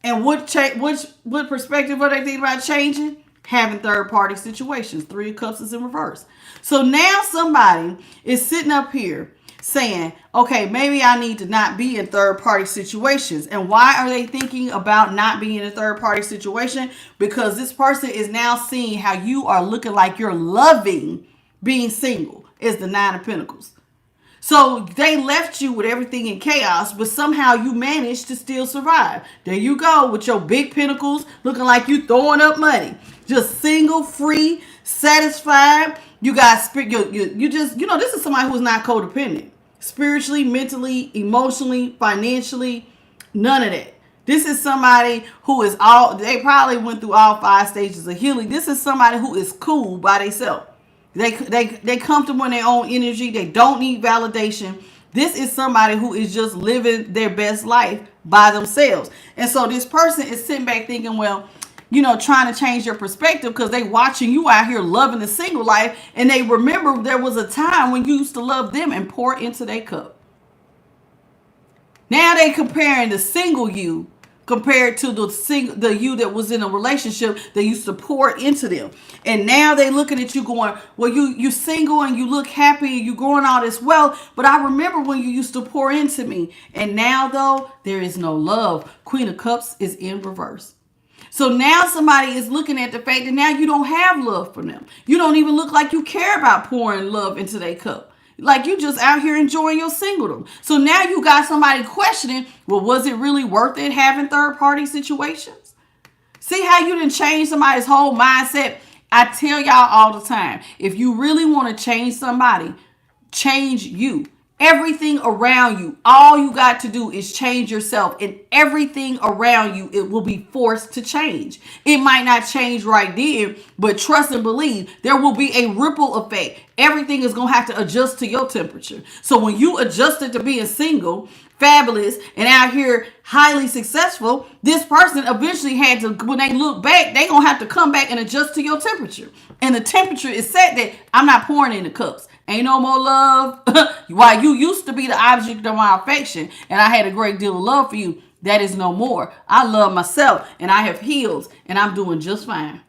Speaker 1: And what perspective are they thinking about changing? Having third party situations. Three of Cups is in reverse. So now somebody is sitting up here saying, okay, maybe I need to not be in third party situations. And why are they thinking about not being in a third party situation? Because this person is now seeing how you are looking like you're loving being single, is the Nine of Pentacles. So they left you with everything in chaos, but somehow you managed to still survive. There you go with your big pentacles looking like you throwing up money. Just single, free, satisfied. You got you just, this is somebody who's not codependent. Spiritually, mentally, emotionally, financially, none of that. This is somebody who is they probably went through all 5 stages of healing. This is somebody who is cool by themselves. They comfortable in their own energy. They don't need validation. This is somebody who is just living their best life by themselves. And so this person is sitting back thinking, well, trying to change their perspective because they watching you out here loving the single life. And they remember there was a time when you used to love them and pour into their cup. Now they comparing the single you compared to the you that was in a relationship that used to pour into them. And now they looking at you going, well, you single and you look happy and you growing all this wealth. But I remember when you used to pour into me. And now, though, there is no love. Queen of Cups is in reverse. So now somebody is looking at the fact that now you don't have love for them. You don't even look like you care about pouring love into their cup. Like you just out here enjoying your singledom. So now you got somebody questioning, well, was it really worth it having third party situations? See how you done change somebody's whole mindset? I tell y'all all the time, if you really want to change somebody, change you. Everything around you, all you got to do is change yourself, and everything around you, it will be forced to change. It might not change right then, but trust and believe there will be a ripple effect. Everything is going to have to adjust to your temperature. So when you adjusted to being single, fabulous, and out here highly successful, this person eventually had to, when they look back, they going to have to come back and adjust to your temperature. And the temperature is set that I'm not pouring in the cups. Ain't no more love. While you used to be the object of my affection and I had a great deal of love for you, that is no more. I love myself and I have healed and I'm doing just fine.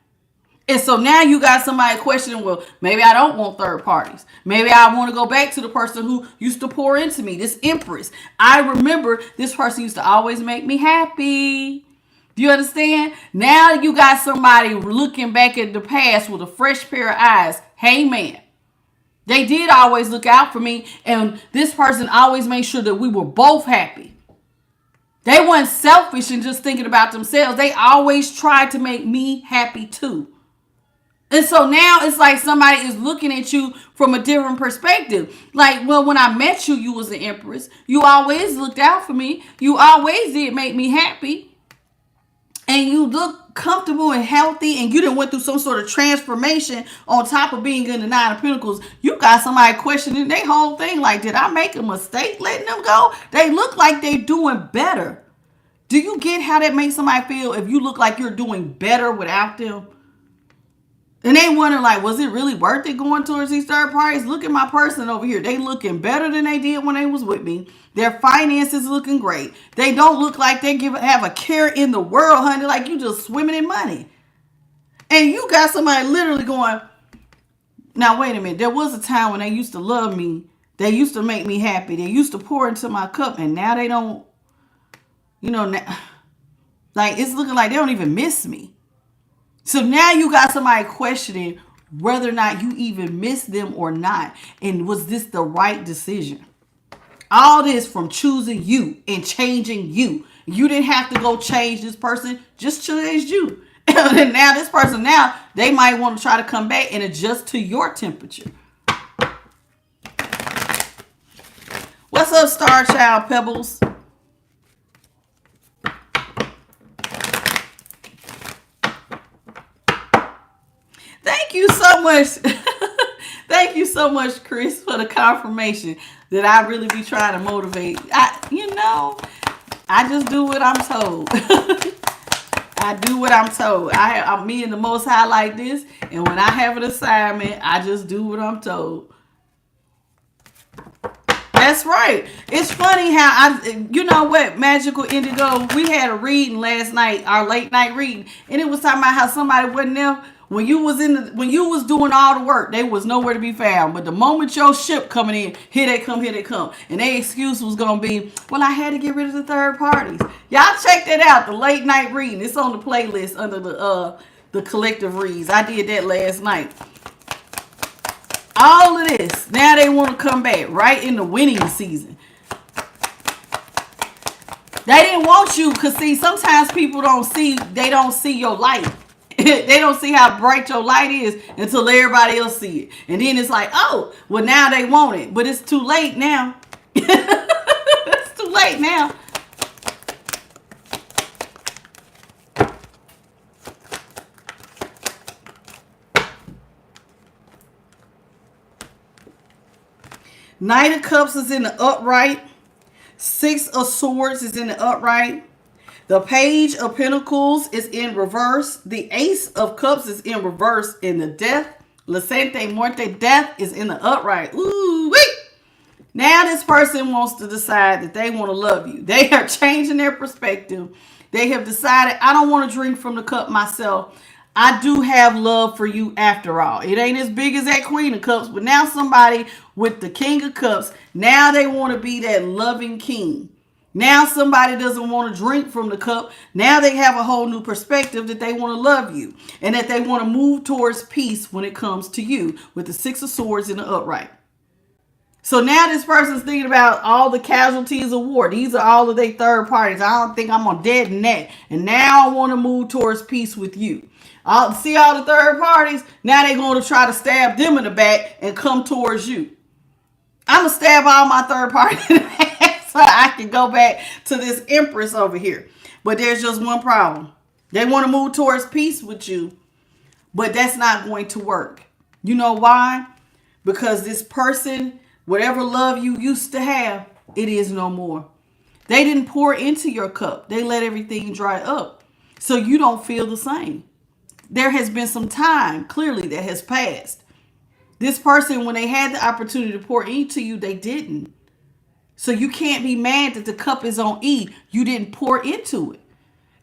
Speaker 1: And so now you got somebody questioning, well, maybe I don't want third parties. Maybe I want to go back to the person who used to pour into me, this Empress. I remember this person used to always make me happy. Do you understand? Now you got somebody looking back at the past with a fresh pair of eyes. Hey, man. They did always look out for me, and this person always made sure that we were both happy. They weren't selfish and just thinking about themselves. They always tried to make me happy too. And so now it's like somebody is looking at you from a different perspective. Like, well, when I met you, you was an Empress. You always looked out for me. You always did make me happy. And you look comfortable and healthy, and you done went through some sort of transformation on top of being in the Nine of Pentacles. You got somebody questioning their whole thing. Like, did I make a mistake letting them go? They look like they're doing better. Do you get how that makes somebody feel if you look like you're doing better without them? And they wonder, like, was it really worth it going towards these third parties? Look at my person over here. They looking better than they did when they was with me. Their finances looking great. They don't look like they have a care in the world, honey. Like you just swimming in money. And you got somebody literally going, now, wait a minute. There was a time when they used to love me. They used to make me happy. They used to pour into my cup. And now they don't, like it's looking like they don't even miss me. So now you got somebody questioning whether or not you even miss them or not. And was this the right decision? All this from choosing you and changing you. You didn't have to go change this person. Just change you. And now this person, now they might want to try to come back and adjust to your temperature. What's up, Star Child Pebbles? Thank you so much. Thank you so much, Chris, for the confirmation that I really be trying to motivate. I just do what I'm told. I do what I'm told. I'm me and the Most High like this. And when I have an assignment, I just do what I'm told. That's right. It's funny how you know what, Magical Indigo, we had a reading last night, our late night reading. And it was talking about how somebody wasn't there. When you was doing all the work, they was nowhere to be found. But the moment your ship coming in, here they come. And their excuse was going to be, well, I had to get rid of the third parties. Y'all check that out, the late night reading. It's on the playlist under the collective reads. I did that last night. All of this, now they want to come back right in the winning season. They didn't want you because, see, sometimes people don't see your light. They don't see how bright your light is until everybody else see it. And then it's like, oh, well, now they want it. But it's too late now. It's too late now. Knight of Cups is in the upright. Six of Swords is in the upright. The Page of Pentacles is in reverse. The Ace of Cups is in reverse. And the Death, La Sante Muerte, Death is in the upright. Ooh, wait. Now this person wants to decide that they want to love you. They are changing their perspective. They have decided, I don't want to drink from the cup myself. I do have love for you after all. It ain't as big as that Queen of Cups, but now somebody with the King of Cups, now they want to be that loving king. Now somebody doesn't want to drink from the cup. Now they have a whole new perspective that they want to love you and that they want to move towards peace when it comes to you with the Six of Swords in the upright. So now this person's thinking about all the casualties of war. These are all of their third parties. I don't think I'm on dead in that. And now I want to move towards peace with you. See all the third parties? Now they're going to try to stab them in the back and come towards you. I'm going to stab all my third party in the ass so I can go back to this Empress over here. But there's just one problem. They want to move towards peace with you, but that's not going to work. You know why? Because this person, whatever love you used to have, it is no more. They didn't pour into your cup. They let everything dry up. So you don't feel the same. There has been some time, clearly, that has passed. This person, when they had the opportunity to pour into you, they didn't. So you can't be mad that the cup is on E. You didn't pour into it.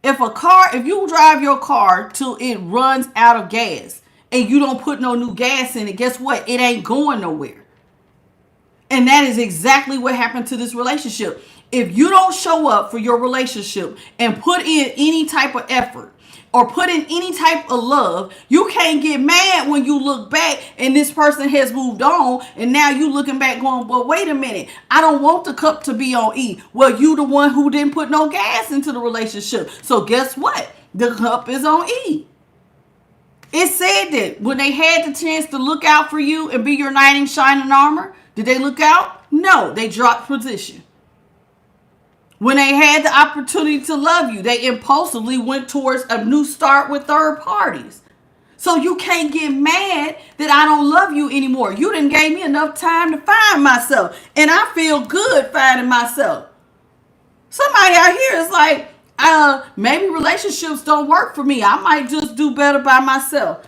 Speaker 1: If you drive your car till it runs out of gas and you don't put no new gas in it, guess what? It ain't going nowhere. And that is exactly what happened to this relationship. If you don't show up for your relationship and put in any type of effort or put in any type of love, you can't get mad when you look back and this person has moved on and now you looking back going, well, wait a minute. I don't want the cup to be on E. Well, you the one who didn't put no gas into the relationship. So guess what? The cup is on E. It said that when they had the chance to look out for you and be your knight in shining armor, did they look out? No, they dropped position. When they had the opportunity to love you, they impulsively went towards a new start with third parties. So you can't get mad that I don't love you anymore. You didn't gave me enough time to find myself. And I feel good finding myself. Somebody out here is like, maybe relationships don't work for me. I might just do better by myself.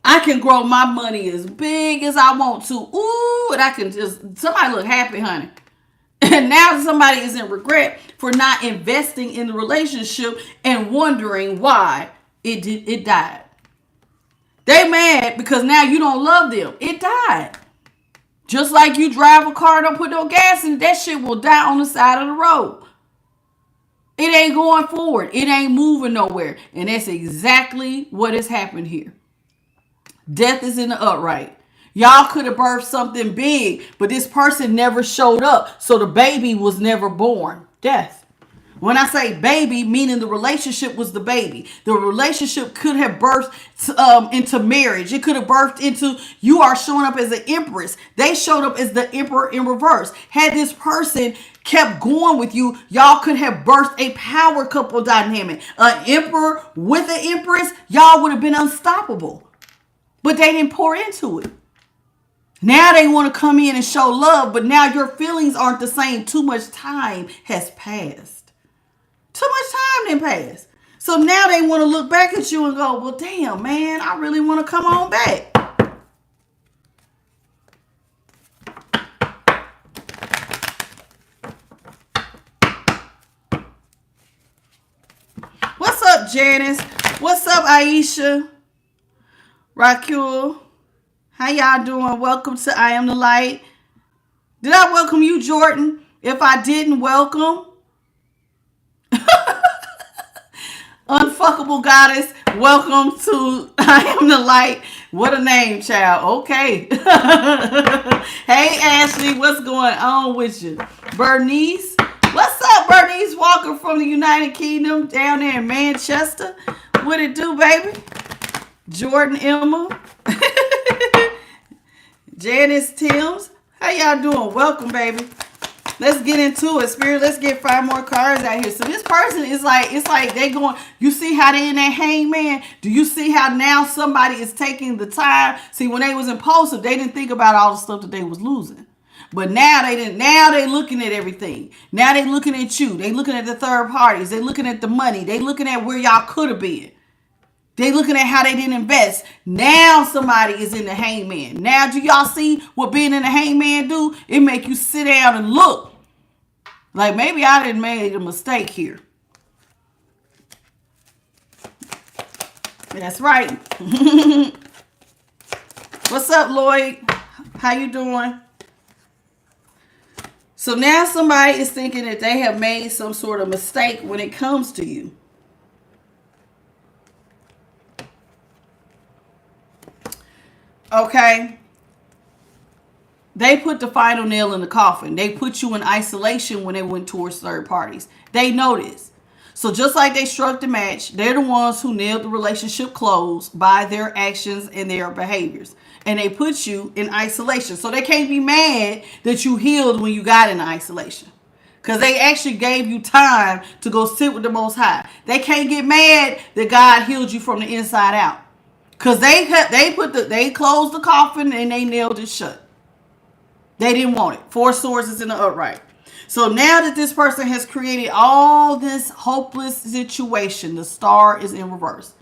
Speaker 1: I can grow my money as big as I want to. Ooh, and I can just, somebody look happy, honey. And now somebody is in regret for not investing in the relationship and wondering why it died. They mad because now you don't love them. It died. Just like you drive a car, don't put no gas in it, that shit will die on the side of the road. It ain't going forward. It ain't moving nowhere. And that's exactly what has happened here. Death is in the upright. Y'all could have birthed something big, but this person never showed up. So the baby was never born. Death. When I say baby, meaning the relationship was the baby. The relationship could have birthed into marriage. It could have birthed into, you are showing up as an empress. They showed up as the emperor in reverse. Had this person kept going with you, y'all could have birthed a power couple dynamic. An emperor with an empress, y'all would have been unstoppable. But they didn't pour into it. Now they want to come in and show love, but now your feelings aren't the same. Too much time has passed. Too much time didn't pass. So now they want to look back at you and go, well, damn, man, I really want to come on back. What's up, Janice? What's up, Aisha? Raquel? How y'all doing? Welcome to I Am the Light. Did I welcome you, Jordan? If I didn't, welcome. Unfuckable Goddess, welcome to I Am the Light. What a name, child. Okay. Hey, Ashley, what's going on with you? Bernice. What's up, Bernice Walker from the United Kingdom down there in Manchester? What it do, baby? Jordan Emma. Janice Timms. How y'all doing? Welcome, baby. Let's get into it, Spirit. Let's get 5 more cards out here. So this person is like, it's like they going, you see how they in that hangman? Do you see how now somebody is taking the time? See, when they was impulsive, they didn't think about all the stuff that they was losing. But now they didn't. Now they looking at everything. Now they looking at you. They looking at the third parties. They looking at the money. They looking at where y'all could have been. They looking at how they didn't invest. Now somebody is in the hangman. Now do y'all see what being in the hangman do? It make you sit down and look. Like maybe I didn't make a mistake here. That's right. What's up, Lloyd? How you doing? So now somebody is thinking that they have made some sort of mistake when it comes to you. Okay. They put the final nail in the coffin. They put you in isolation when they went towards third parties. They know this. So just like they struck the match, they're the ones who nailed the relationship closed by their actions and their behaviors. and they put you in isolation. So they can't be mad that you healed when you got in isolation, because they actually gave you time to go sit with the Most High. They can't get mad that God healed you from the inside out, because they closed the coffin and they nailed it shut. They didn't want it. 4 swords is in the upright. So now that this person has created all this hopeless situation, the star is in reverse.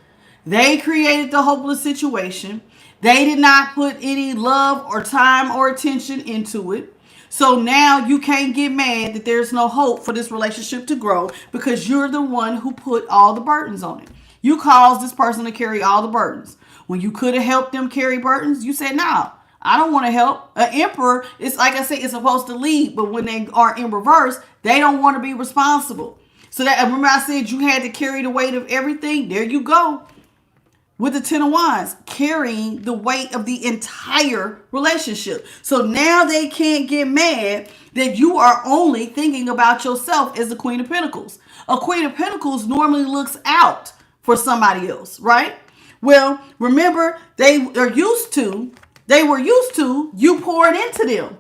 Speaker 1: They created the hopeless situation. They did not put any love or time or attention into it. So now you can't get mad that there's no hope for this relationship to grow, because you're the one who put all the burdens on it. You caused this person to carry all the burdens. When you could have helped them carry burdens, you said, no, I don't want to help. An emperor is, like I said, is supposed to lead, but when they are in reverse, they don't want to be responsible. So that, remember I said you had to carry the weight of everything? There you go. With the 10 of Wands, carrying the weight of the entire relationship. So now they can't get mad that you are only thinking about yourself as the Queen of Pentacles. A Queen of Pentacles normally looks out for somebody else, right? Well, remember, they were used to you pouring into them.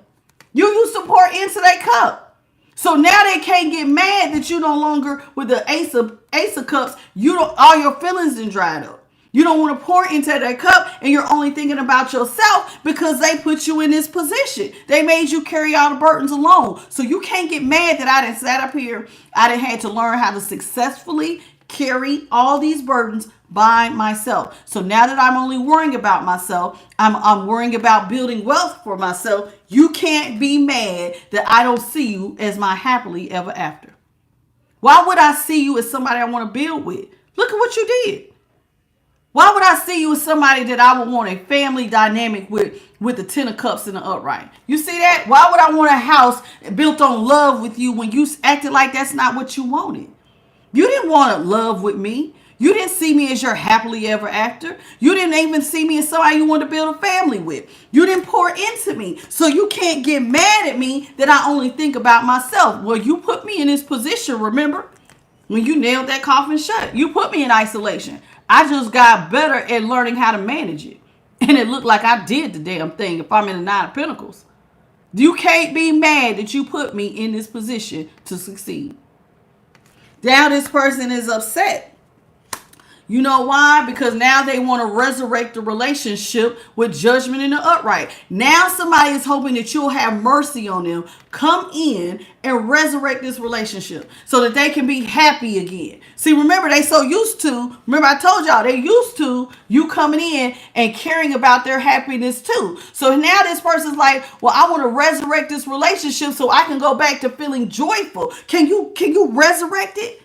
Speaker 1: You used to pour into their cup. So now they can't get mad that you no longer, with the Ace of Cups, all your feelings done dried up. You don't want to pour into their cup, and you're only thinking about yourself because they put you in this position. They made you carry all the burdens alone. So you can't get mad that I done sat up here. I done had to learn how to successfully carry all these burdens by myself. So now that I'm only worrying about myself, I'm worrying about building wealth for myself. You can't be mad that I don't see you as my happily ever after. Why would I see you as somebody I want to build with? Look at what you did. Why would I see you as somebody that I would want a family dynamic with the 10 of Cups in the upright? You see that? Why would I want a house built on love with you when you acted like that's not what you wanted? You didn't want love with me. You didn't see me as your happily ever after. You didn't even see me as somebody you want to build a family with. You didn't pour into me. So you can't get mad at me that I only think about myself. Well, you put me in this position, remember? When you nailed that coffin shut, you put me in isolation. I just got better at learning how to manage it. And it looked like I did the damn thing if I'm in the 9 of Pentacles. You can't be mad that you put me in this position to succeed. Now this person is upset. You know why? Because now they want to resurrect the relationship with judgment in the upright. Now somebody is hoping that you'll have mercy on them, come in and resurrect this relationship so that they can be happy again. See, remember, they so used to, remember I told y'all, they used to you coming in and caring about their happiness too. So now this person's like, well, I want to resurrect this relationship so I can go back to feeling joyful. Can you resurrect it?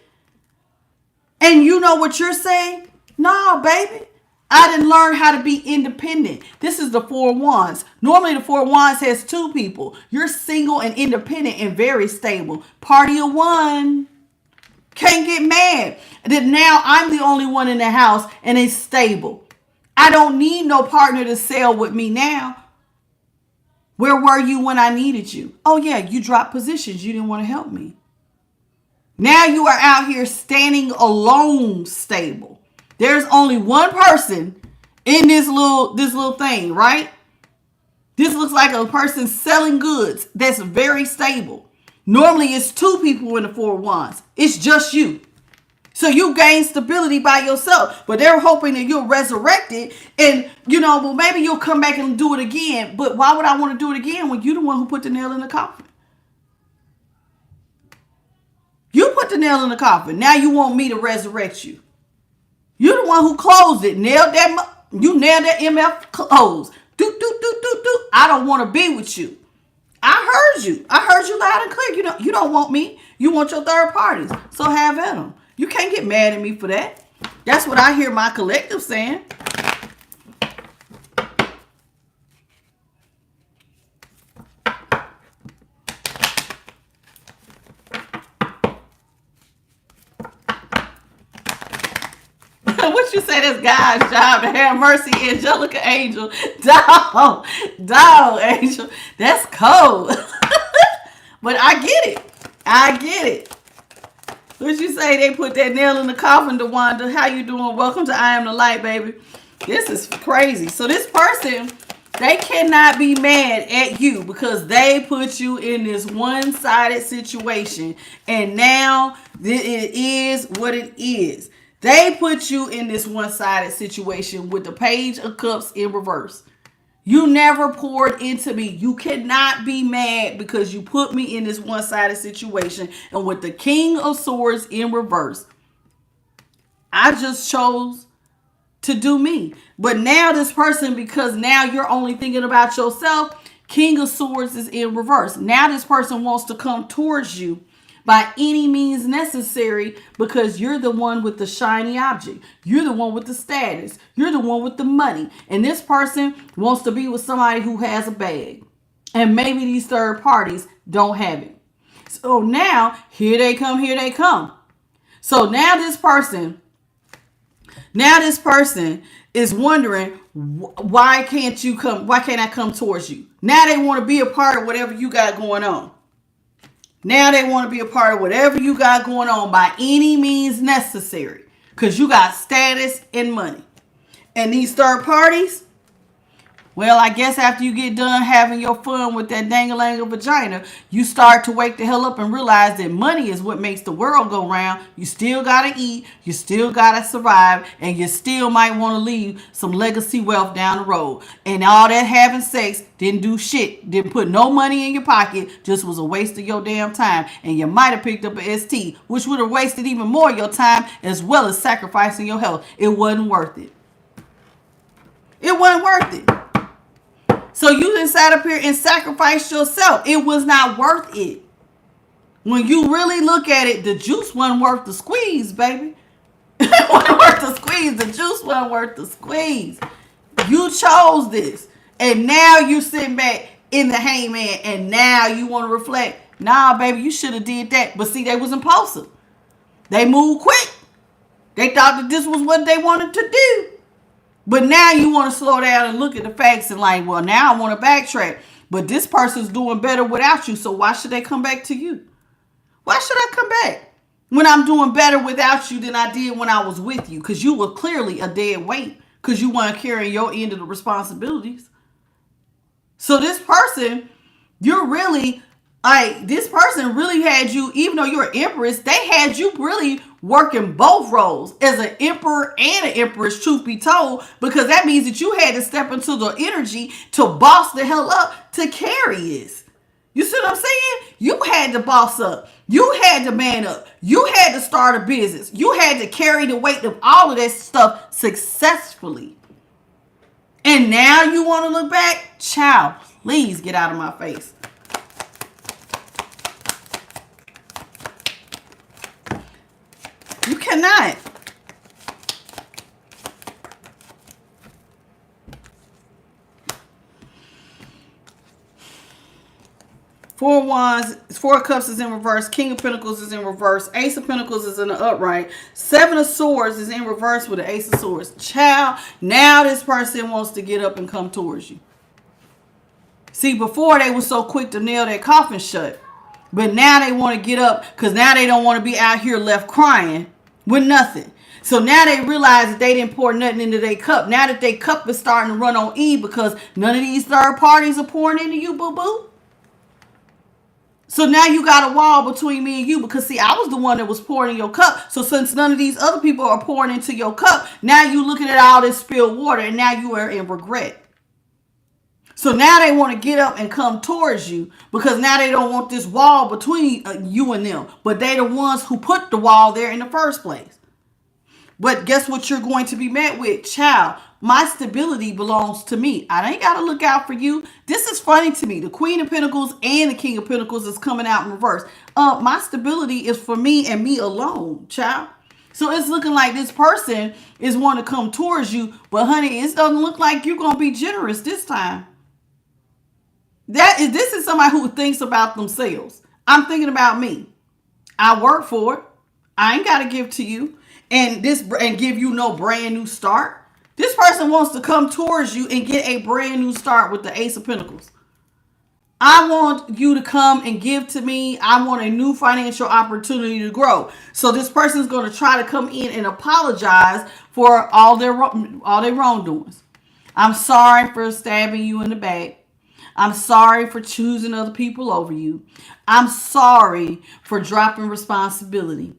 Speaker 1: And you know what you're saying? No, baby. I didn't learn how to be independent. This is the 4 of Wands. Normally the 4 of Wands has 2 people. You're single and independent and very stable. Party of 1. Can't get mad that now I'm the only one in the house and it's stable. I don't need no partner to sail with me now. Where were you when I needed you? Oh yeah, you dropped positions. You didn't want to help me. Now you are out here standing alone stable. There's only one person in this little thing, right? This looks like a person selling goods that's very stable. Normally it's 2 people in the 4 of Wands. It's just you. So you gain stability by yourself. But they're hoping that you'll resurrect it. And, well, maybe you'll come back and do it again. But why would I want to do it again when you're the one who put the nail in the coffin? You put the nail in the coffin. Now you want me to resurrect you. You're the one who closed it. You nailed that MF close. Do. I don't want to be with you. I heard you. I heard you loud and clear. You don't want me. You want your third parties. So have at them. You can't get mad at me for that. That's what I hear my collective saying. What you say that's God's job to have mercy, Angelica Angel. Dog, Angel. That's cold. But I get it. What you say they put that nail in the coffin to Wanda? How you doing? Welcome to I Am the Light, baby. This is crazy. So this person They cannot be mad at you because they put you in this one-sided situation. And now it is what it is. They put you in this one-sided situation with the Page of Cups in reverse. You never poured into me. You cannot be mad because you put me in this one-sided situation. And with the King of Swords in reverse, I just chose to do me. But now this person, because now you're only thinking about yourself, King of Swords is in reverse. Now this person wants to come towards you by any means necessary because you're the one with the shiny object. You're the one with the status. You're the one with the money. And this person wants to be with somebody who has a bag. And maybe these third parties don't have it. So now, here they come, here they come. So now this person is wondering, why can't you come? Why can't I come towards you? Now they want to be a part of whatever you got going on. Now they want to be a part of whatever you got going on by any means necessary. Because you got status and money. And these third parties, well, I guess after you get done having your fun with that dang-a-lang vagina, you start to wake the hell up and realize that money is what makes the world go round. You still got to eat. You still got to survive. And you still might want to leave some legacy wealth down the road. And all that having sex didn't do shit. Didn't put no money in your pocket. Just was a waste of your damn time. And you might have picked up an ST, which would have wasted even more of your time as well as sacrificing your health. It wasn't worth it. It wasn't worth it. So you done sat up here and sacrificed yourself. It was not worth it. When you really look at it, the juice wasn't worth the squeeze, baby. It wasn't worth the squeeze. The juice wasn't worth the squeeze. You chose this. And now you're sitting back in the hangman and now you want to reflect. Nah, baby, you should have did that. But see, they was impulsive. They moved quick. They thought that this was what they wanted to do. But now you want to slow down and look at the facts and like, well, now I want to backtrack. But this person's doing better without you. So why should they come back to you? Why should I come back when I'm doing better without you than I did when I was with you? Because you were clearly a dead weight because you weren't carrying your end of the responsibilities. So this person, you're really, this person really had you, even though you're an empress, they had you really working both roles as an emperor and an empress, truth be told, because that means that you had to step into the energy to boss the hell up to carry this. You see what I'm saying? You had to boss up. You had to man up. You had to start a business. You had to carry the weight of all of that stuff successfully. And now you want to look back? Child, please get out of my face. You cannot. Four Wands, Four of Cups is in reverse. King of Pentacles is in reverse. Ace of Pentacles is in the upright. Seven of Swords is in reverse with the Ace of Swords. Child, now this person wants to get up and come towards you. See, before they were so quick to nail their coffin shut. But now they want to get up because now they don't want to be out here left crying with nothing. So now they realize that they didn't pour nothing into their cup. Now that their cup is starting to run on E because none of these third parties are pouring into you, boo-boo. So now you got a wall between me and you because, see, I was the one that was pouring in your cup. So since none of these other people are pouring into your cup, now you looking at all this spilled water and now you are in regret. So now they want to get up and come towards you because now they don't want this wall between you and them. But they the ones who put the wall there in the first place. But guess what you're going to be met with? Child, my stability belongs to me. I ain't got to look out for you. This is funny to me. The Queen of Pentacles and the King of Pentacles is coming out in reverse. My stability is for me and me alone, child. So it's looking like this person is wanting to come towards you. But honey, it doesn't look like you're going to be generous this time. This is somebody who thinks about themselves. I'm thinking about me. I work for it. I ain't got to give to you and give you no brand new start. This person wants to come towards you and get a brand new start with the Ace of Pentacles. I want you to come and give to me. I want a new financial opportunity to grow. So this person is going to try to come in and apologize for all their wrongdoings. I'm sorry for stabbing you in the back. I'm sorry for choosing other people over you. I'm sorry for dropping responsibility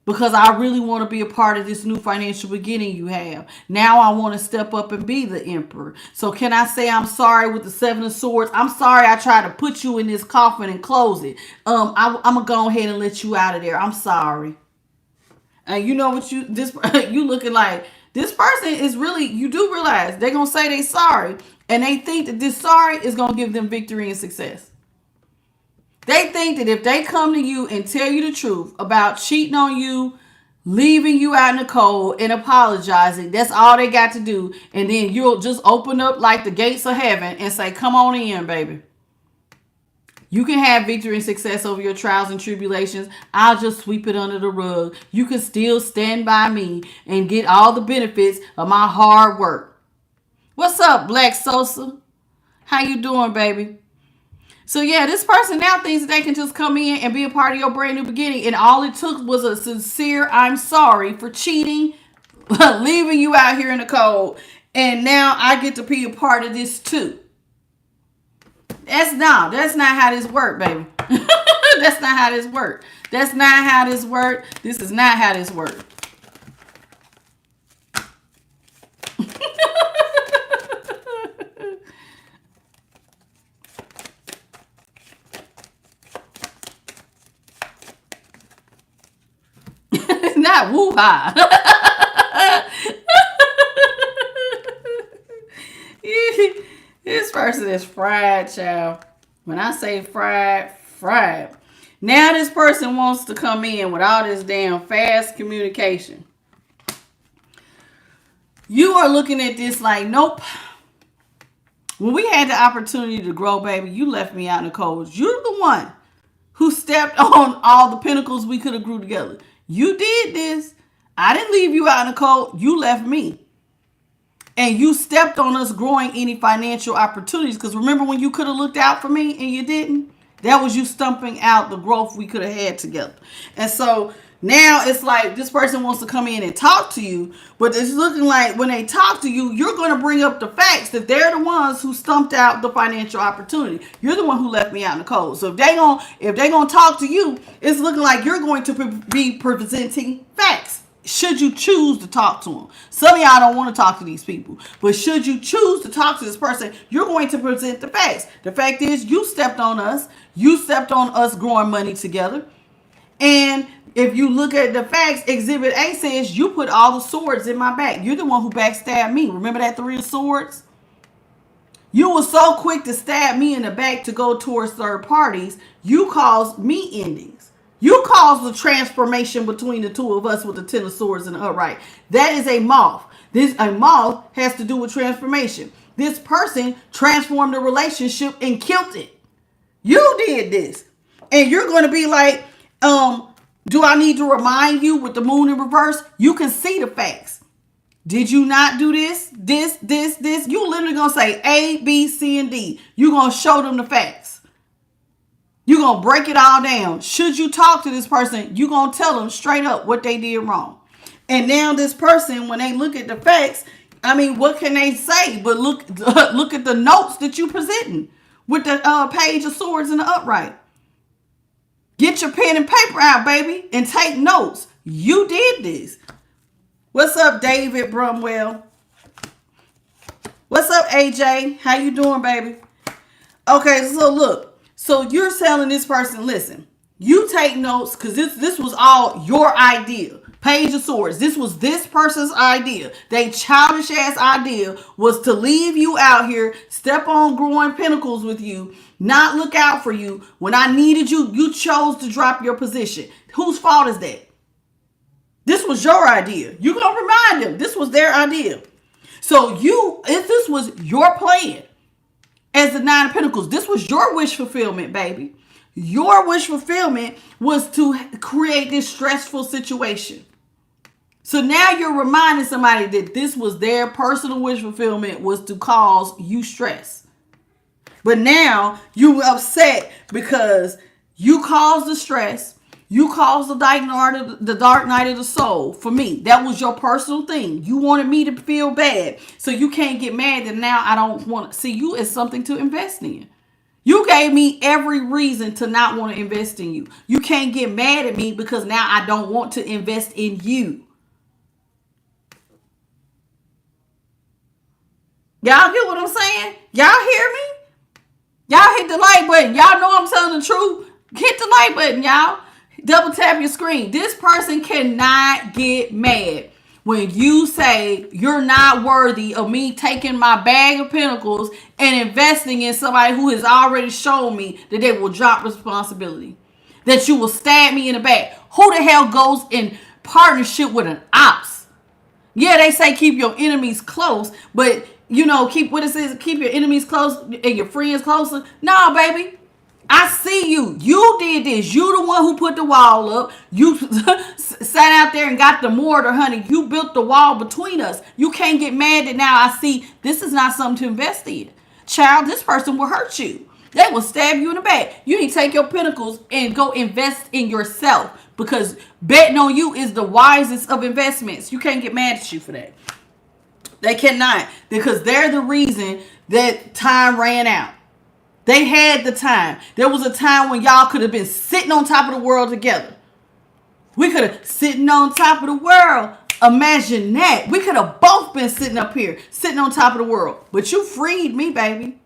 Speaker 1: because I really want to be a part of this new financial beginning you have. Now I want to step up and be the emperor. So can I say I'm sorry with the 7 of Swords? I'm sorry I tried to put you in this coffin and close it. I'm going to go ahead and let you out of there. I'm sorry. And you know what you looking like this person is really, you do realize they're going to say they sorry. And they think that this sorry is going to give them victory and success. They think that if they come to you and tell you the truth about cheating on you, leaving you out in the cold, and apologizing, that's all they got to do. And then you'll just open up like the gates of heaven and say, come on in, baby. You can have victory and success over your trials and tribulations. I'll just sweep it under the rug. You can still stand by me and get all the benefits of my hard work. What's up, Black Sosa? How you doing, baby? So yeah, this person now thinks that they can just come in and be a part of your brand new beginning. And all it took was a sincere, I'm sorry for cheating, leaving you out here in the cold. And now I get to be a part of this too. That's not how this work, baby. That's not how this work. That's not how this work. This is not how this work. Not woo-ha. This person is fried, child. When I say fried, fried. Now this person wants to come in with all this damn fast communication. You are looking at this like, nope. When we had the opportunity to grow, baby, you left me out in the cold. You're the one who stepped on all the pinnacles we could have grew together. You did this. I didn't leave you out in the cold. You left me. And you stepped on us growing any financial opportunities. Because remember when you could have looked out for me and you didn't? That was you stumping out the growth we could have had together. And so now it's like this person wants to come in and talk to you. But it's looking like when they talk to you, you're going to bring up the facts that they're the ones who stumped out the financial opportunity. You're the one who left me out in the cold. So if they're gonna talk to you, it's looking like you're going to be presenting facts. Should you choose to talk to them. Some of y'all don't want to talk to these people. But should you choose to talk to this person, you're going to present the facts. The fact is you stepped on us. You stepped on us growing money together. And if you look at the facts, Exhibit A says you put all the swords in my back. You're the one who backstabbed me. Remember that 3 of Swords? You were so quick to stab me in the back to go towards third parties. You caused me endings. You caused the transformation between the two of us with the 10 of Swords and the upright. That is a moth. A moth has to do with transformation. This person transformed the relationship and killed it. You did this. And you're going to be like, do I need to remind you with the moon in reverse? You can see the facts. Did you not do this? This? You literally going to say A, B, C, and D. You're going to show them the facts. You're going to break it all down. Should you talk to this person, you're going to tell them straight up what they did wrong. And now this person, when they look at the facts, I mean, what can they say? But look at the notes that you're presenting with the page of swords and the upright. Get your pen and paper out, baby, and take notes. You did this. What's up, David Brumwell? What's up, AJ? How you doing, baby? Okay, so look. So you're telling this person, listen, you take notes because this was all your idea. Page of Swords. This was this person's idea. They childish ass idea was to leave you out here, step on growing pinnacles with you, not look out for you. When I needed you, you chose to drop your position. Whose fault is that? This was your idea. You're going to remind them. This was their idea. So if this was your plan as the 9 of Pentacles, this was your wish fulfillment, baby. Your wish fulfillment was to create this stressful situation. So now you're reminding somebody that this was their personal wish fulfillment was to cause you stress. But now you upset because you caused the stress. You caused the dark night of the soul for me. That was your personal thing. You wanted me to feel bad. So you can't get mad that now I don't want to see you as something to invest in. You gave me every reason to not want to invest in you. You can't get mad at me because now I don't want to invest in you. Y'all get what I'm saying? Y'all hear me? Y'all hit the like button. Y'all know I'm telling the truth. Hit the like button, y'all. Double tap your screen. This person cannot get mad when you say you're not worthy of me taking my bag of pentacles and investing in somebody who has already shown me that they will drop responsibility. That you will stab me in the back. Who the hell goes in partnership with an ops? Yeah, they say keep your enemies close, but keep your enemies close and your friends closer. No, baby. I see you. You did this. You the one who put the wall up. You sat out there and got the mortar, honey. You built the wall between us. You can't get mad that now I see this is not something to invest in. Child, this person will hurt you. They will stab you in the back. You need to take your pentacles and go invest in yourself because betting on you is the wisest of investments. You can't get mad at you for that. They cannot because they're the reason that time ran out. They had the time. There was a time when y'all could have been sitting on top of the world together. We could have sitting on top of the world. Imagine that. We could have both been sitting up here, sitting on top of the world. But you freed me, baby.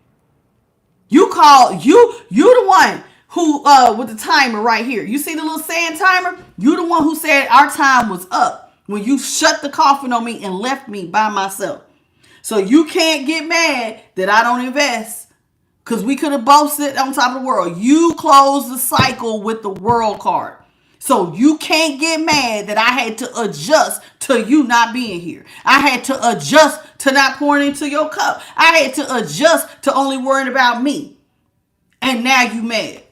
Speaker 1: You the one who, with the timer right here. You see the little sand timer? You the one who said our time was up when you shut the coffin on me and left me by myself. So you can't get mad that I don't invest. Because we could have both sit on top of the world. You closed the cycle with the world card. So you can't get mad that I had to adjust to you not being here. I had to adjust to not pouring into your cup. I had to adjust to only worrying about me. And now you mad.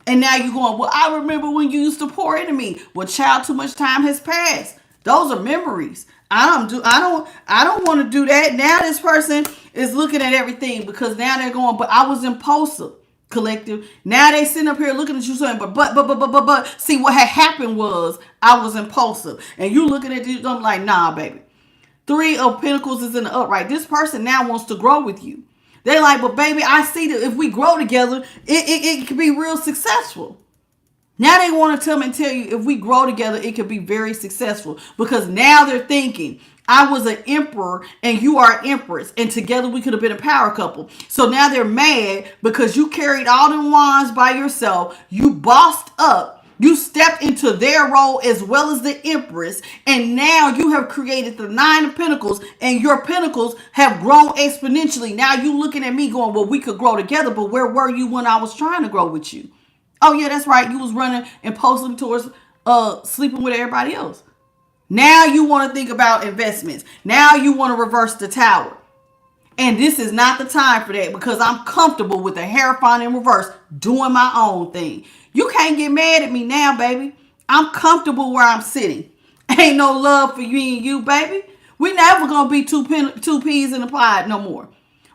Speaker 1: And now you going, well, I remember when you used to pour into me. Well, child, too much time has passed. Those are memories. I don't want to do that. Now this person is looking at everything because now they're going, but I was impulsive, collective. Now they sitting up here looking at you saying, but. See, what had happened was I was impulsive. And you looking at you, I'm like, nah, baby. 3 of Pentacles is in the upright. This person now wants to grow with you. They're like, but baby, I see that if we grow together, it could be real successful. Now they want to tell you if we grow together, it could be very successful. Because now they're thinking, I was an emperor and you are an empress. And together we could have been a power couple. So now they're mad because you carried all them wands by yourself. You bossed up. You stepped into their role as well as the empress. And now you have created the 9 of Pentacles. And your pentacles have grown exponentially. Now you looking at me going, well, we could grow together. But where were you when I was trying to grow with you? Oh, yeah, that's right. You was running impulsively towards sleeping with everybody else. Now you want to think about investments. Now you want to reverse the tower. And this is not the time for that because I'm comfortable with the Hierophant in reverse doing my own thing. You can't get mad at me now, baby. I'm comfortable where I'm sitting. Ain't no love for you and you, baby. We never going to be two peas in a pod no more.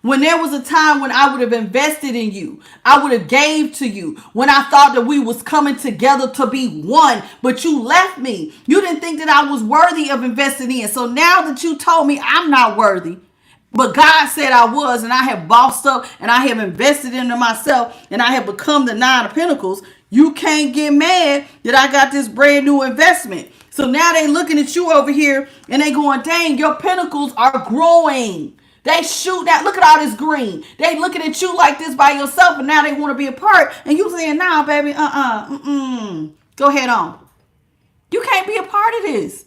Speaker 1: When there was a time when I would have invested in you, I would have gave to you. When I thought that we was coming together to be one, but you left me. You didn't think that I was worthy of investing in. So now that you told me I'm not worthy, but God said I was, and I have bossed up and I have invested into myself and I have become the 9 of Pentacles, you can't get mad that I got this brand new investment. So now they looking at you over here and they going, dang, your pentacles are growing. They shoot that. Look at all this green. They looking at you like this by yourself, and now they want to be a part. And you saying, nah, baby, go ahead on. You can't be a part of this.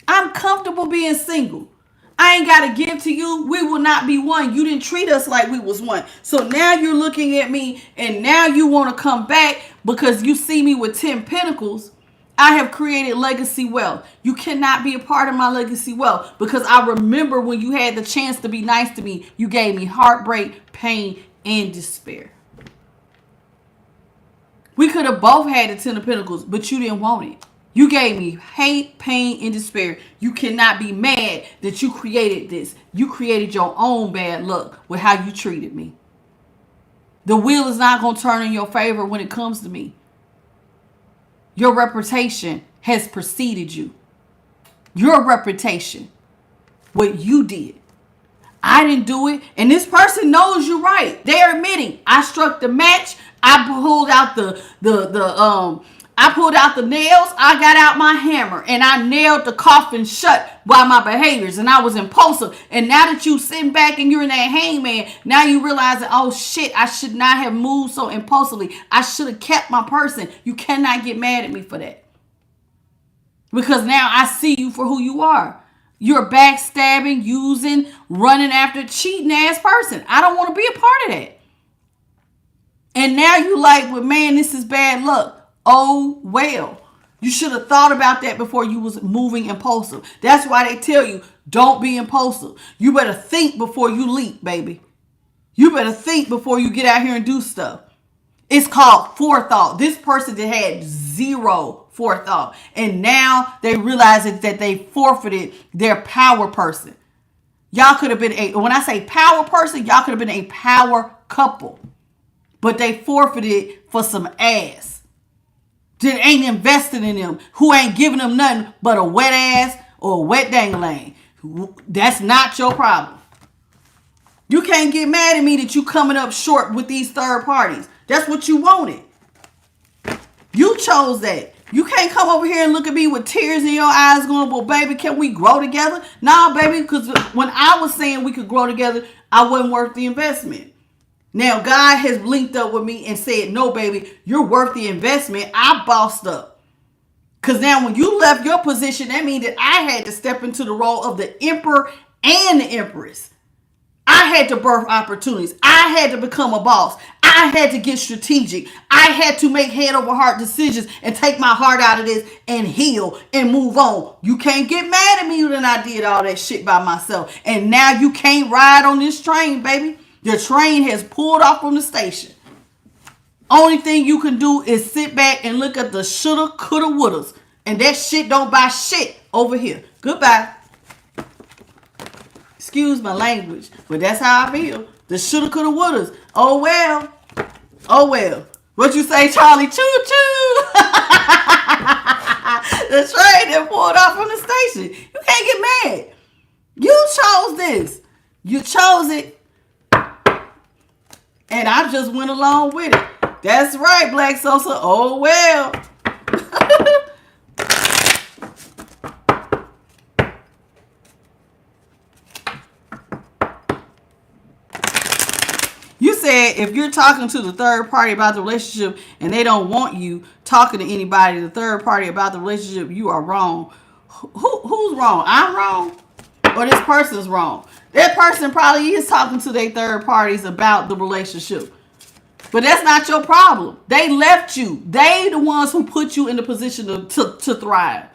Speaker 1: I'm comfortable being single. I ain't got to give to you. We will not be one. You didn't treat us like we was one. So now you're looking at me, and now you want to come back because you see me with 10 pentacles. I have created legacy wealth. You cannot be a part of my legacy wealth because I remember when you had the chance to be nice to me, you gave me heartbreak, pain, and despair. We could have both had the 10 of Pentacles, but you didn't want it. You gave me hate, pain, and despair. You cannot be mad that you created this. You created your own bad luck with how you treated me. The wheel is not going to turn in your favor when it comes to me. Your reputation has preceded you. Your reputation. What you did. I didn't do it. And this person knows you're right. They're admitting, I struck the match. I pulled out the nails. I got out my hammer and I nailed the coffin shut by my behaviors, and I was impulsive. And now that you sitting back and you're in that hangman, now you realize that, oh shit, I should not have moved so impulsively. I should have kept my person. You cannot get mad at me for that. Because now I see you for who you are. You're a backstabbing, using, running after, cheating ass person. I don't want to be a part of that. And now you like, well, man, this is bad luck. Oh, well. You should have thought about that before you was moving impulsive. That's why they tell you, don't be impulsive. You better think before you leap, baby. You better think before you get out here and do stuff. It's called forethought. This person that had zero forethought. And now they realize that they forfeited their power person. Y'all could have been when I say power person, y'all could have been a power couple. But they forfeited for some ass that ain't invested in them, who ain't giving them nothing but a wet ass or a wet dangling. That's not your problem. You can't get mad at me that you coming up short with these third parties. That's what you wanted. You chose that. You can't come over here and look at me with tears in your eyes going, well, baby, can we grow together? Nah, baby, because when I was saying we could grow together, I wasn't worth the investment. Now, God has linked up with me and said, no, baby, you're worth the investment. I bossed up. Because now when you left your position, that means that I had to step into the role of the emperor and the empress. I had to birth opportunities. I had to become a boss. I had to get strategic. I had to make head over heart decisions and take my heart out of this and heal and move on. You can't get mad at me when I did all that shit by myself. And now you can't ride on this train, baby. The train has pulled off from the station. Only thing you can do is sit back and look at the shoulda, coulda, wouldas. And that shit don't buy shit over here. Goodbye. Excuse my language, but that's how I feel. The shoulda, coulda, wouldas. Oh, well. Oh, well. What you say, Charlie? Choo-choo. The train that pulled off from the station. You can't get mad. You chose this. You chose it. And I just went along with it. That's right, Black Sosa. Oh, well. You said if you're talking to the third party about the relationship and they don't want you talking to anybody, the third party about the relationship, you are wrong. Who's wrong? I'm wrong? Or this person's wrong? That person probably is talking to their third parties about the relationship. But that's not your problem. They left you. They the ones who put you in the position to thrive.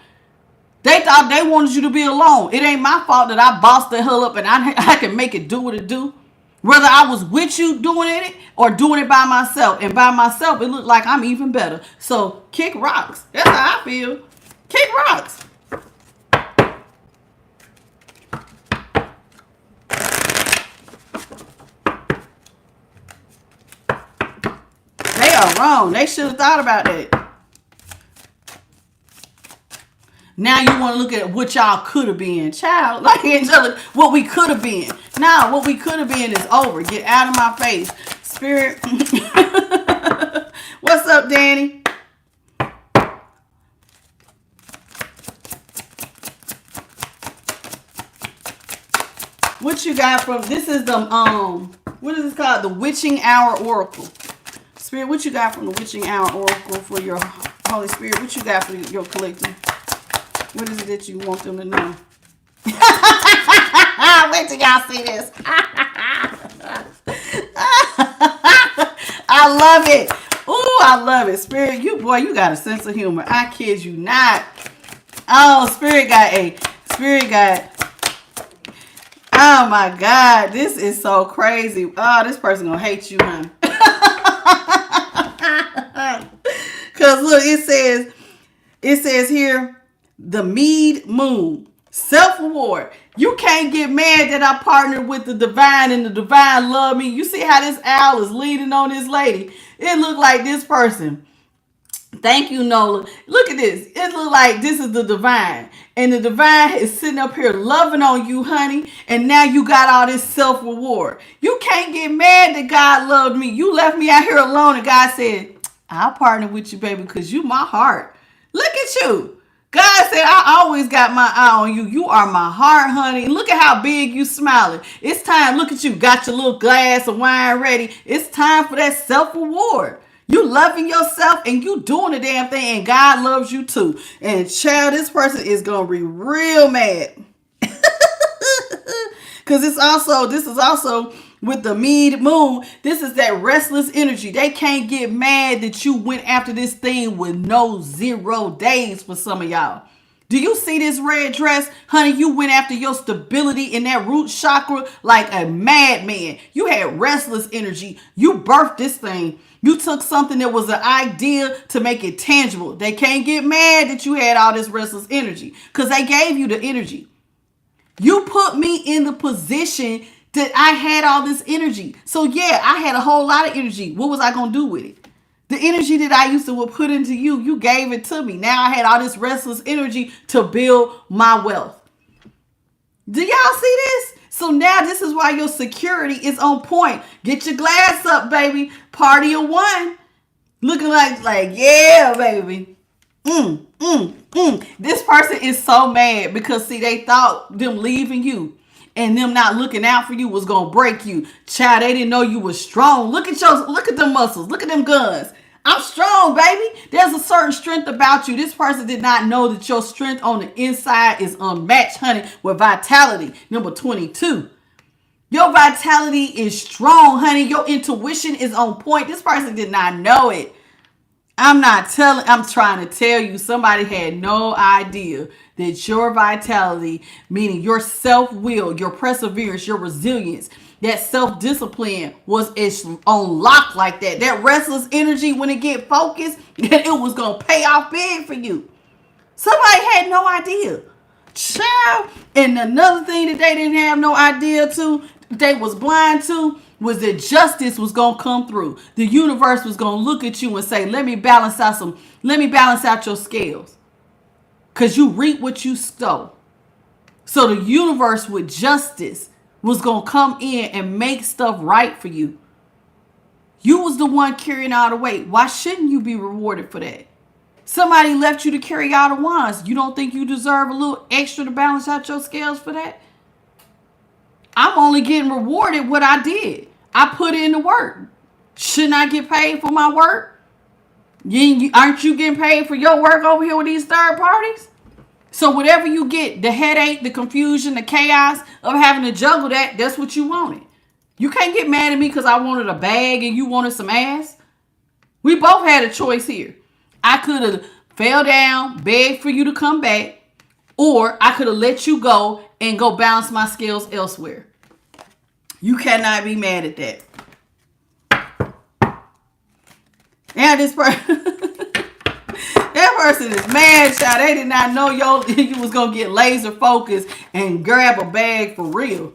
Speaker 1: They thought they wanted you to be alone. It ain't my fault that I bossed the hell up and I can make it do what it do. Whether I was with you doing it or doing it by myself. And by myself, it looked like I'm even better. So kick rocks. That's how I feel. Kick rocks. They are wrong. They should have thought about that. Now you want to look at what y'all could have been. Child, like Angelica, what we could have been. Nah, what we could have been is over. Get out of my face. Spirit. What's up, Danny? What you got from, this is the, what is this called? The Witching Hour Oracle. Spirit, what you got from the Witching Hour Oracle for your Holy Spirit? What you got for your collective? What is it that you want them to know? Wait till y'all see this. I love it. Ooh, I love it. Spirit, you got a sense of humor. I kid you not. Oh, Spirit got, oh my God. This is so crazy. Oh, this person gonna hate you, huh? Because look, it says here, the Mead Moon, self-reward. You can't get mad that I partnered with the divine and the divine love me. You see how this owl is leaning on this lady. It looked like this person Thank you, Nola. Look at this. It look like this is the divine. And the divine is sitting up here loving on you, honey. And now you got all this self-reward. You can't get mad that God loved me. You left me out here alone and God said, I'll partner with you, baby, because you my heart. Look at you. God said, I always got my eye on you. You are my heart, honey. Look at how big you smiling. It's time. Look at you. Got your little glass of wine ready. It's time for that self-reward. You loving yourself and you doing the damn thing, and God loves you too. And child, this person is gonna be real mad. Because this is also with the mid moon. This is that restless energy. They can't get mad that you went after this thing with no 0 days for some of y'all. Do you see this red dress? Honey, you went after your stability in that root chakra like a madman. You had restless energy. You birthed this thing. You took something that was an idea to make it tangible. They can't get mad that you had all this restless energy because they gave you the energy. You put me in the position that I had all this energy. So yeah, I had a whole lot of energy. What was I going to do with it? The energy that I used to put into you, you gave it to me. Now I had all this restless energy to build my wealth. Do y'all see this? So now this is why your security is on point. Get your glass up, baby. Party of one. Looking like yeah, baby. This person is so mad because see, they thought them leaving you and them not looking out for you was gonna break you. Child, they didn't know you was strong. Look at them muscles. Look at them guns. I'm strong, baby. There's a certain strength about you. This person did not know that your strength on the inside is unmatched, honey, with vitality. Number 22. Your vitality is strong, honey. Your intuition is on point. This person did not know it. I'm trying to tell you, somebody had no idea that your vitality, meaning your self-will, your perseverance, your resilience, that self-discipline was on lock like that. That restless energy, when it get focused, it was going to pay off big for you. Somebody had no idea. Child. And another thing that they didn't have no idea to, they was blind to, was that justice was going to come through. The universe was going to look at you and say, let me balance out your scales. Because you reap what you sow. So the universe with justice was going to come in and make stuff right for you. You was the one carrying all the weight. Why shouldn't you be rewarded for that? Somebody left you to carry all the wands. You don't think you deserve a little extra to balance out your scales for that? I'm only getting rewarded what I did. I put in the work. Shouldn't I get paid for my work? Aren't you getting paid for your work over here with these third parties? So whatever you get, the headache, the confusion, the chaos of having to juggle that's what you wanted. You can't get mad at me because I wanted a bag and you wanted some ass. We both had a choice here. I could have fell down, begged for you to come back, or I could have let you go and go balance my scales elsewhere. You cannot be mad at that. Now this person, that person is mad, child. They did not know you was going to get laser focused and grab a bag for real.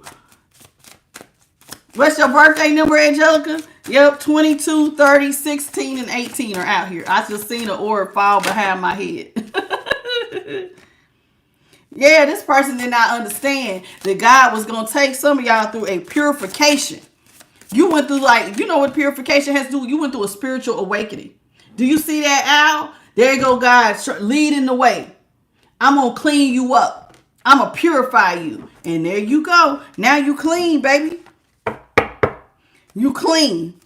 Speaker 1: What's your birthday number, Angelica? Yep, 22, 30, 16, and 18 are out here. I just seen an orb fall behind my head. Yeah, this person did not understand that God was going to take some of y'all through a purification. You went through you know what purification has to do? You went through a spiritual awakening. Do you see that, Al? There you go, God, leading the way. I'm going to clean you up. I'm going to purify you. And there you go. Now you clean, baby. You clean.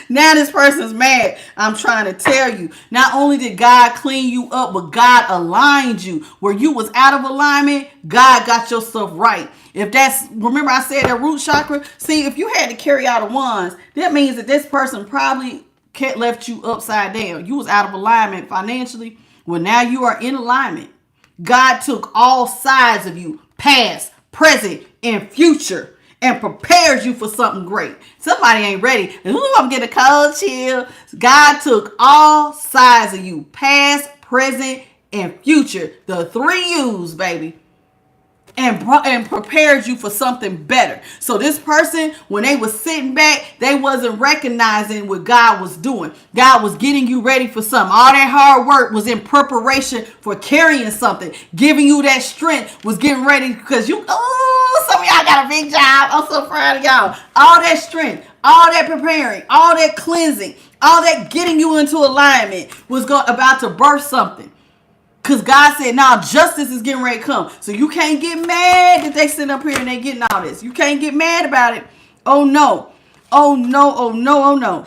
Speaker 1: Now this person's mad. I'm trying to tell you. Not only did God clean you up, but God aligned you. Where you was out of alignment, God got your stuff right. Remember I said that root chakra? See, if you had to carry out the wands, that means that this person probably left you upside down. You was out of alignment financially. Well, now you are in alignment. God took all sides of you, past, present, and future, and prepares you for something great. Somebody ain't ready. Ooh, I'm getting a cold chill. God took all sides of you, past, present, and future. The 3 U's, baby. and prepared you for something better. So this person, when they was sitting back, they wasn't recognizing what God was doing. God was getting you ready for something. All that hard work was in preparation for carrying something. Giving you that strength was getting ready because some of y'all got a big job. I'm so proud of y'all. All that strength, all that preparing, all that cleansing, all that getting you into alignment was about to birth something. Because God said, now justice is getting ready to come. So you can't get mad that they sit up here and they getting all this. You can't get mad about it. Oh, no. Oh, no. Oh, no. Oh, no.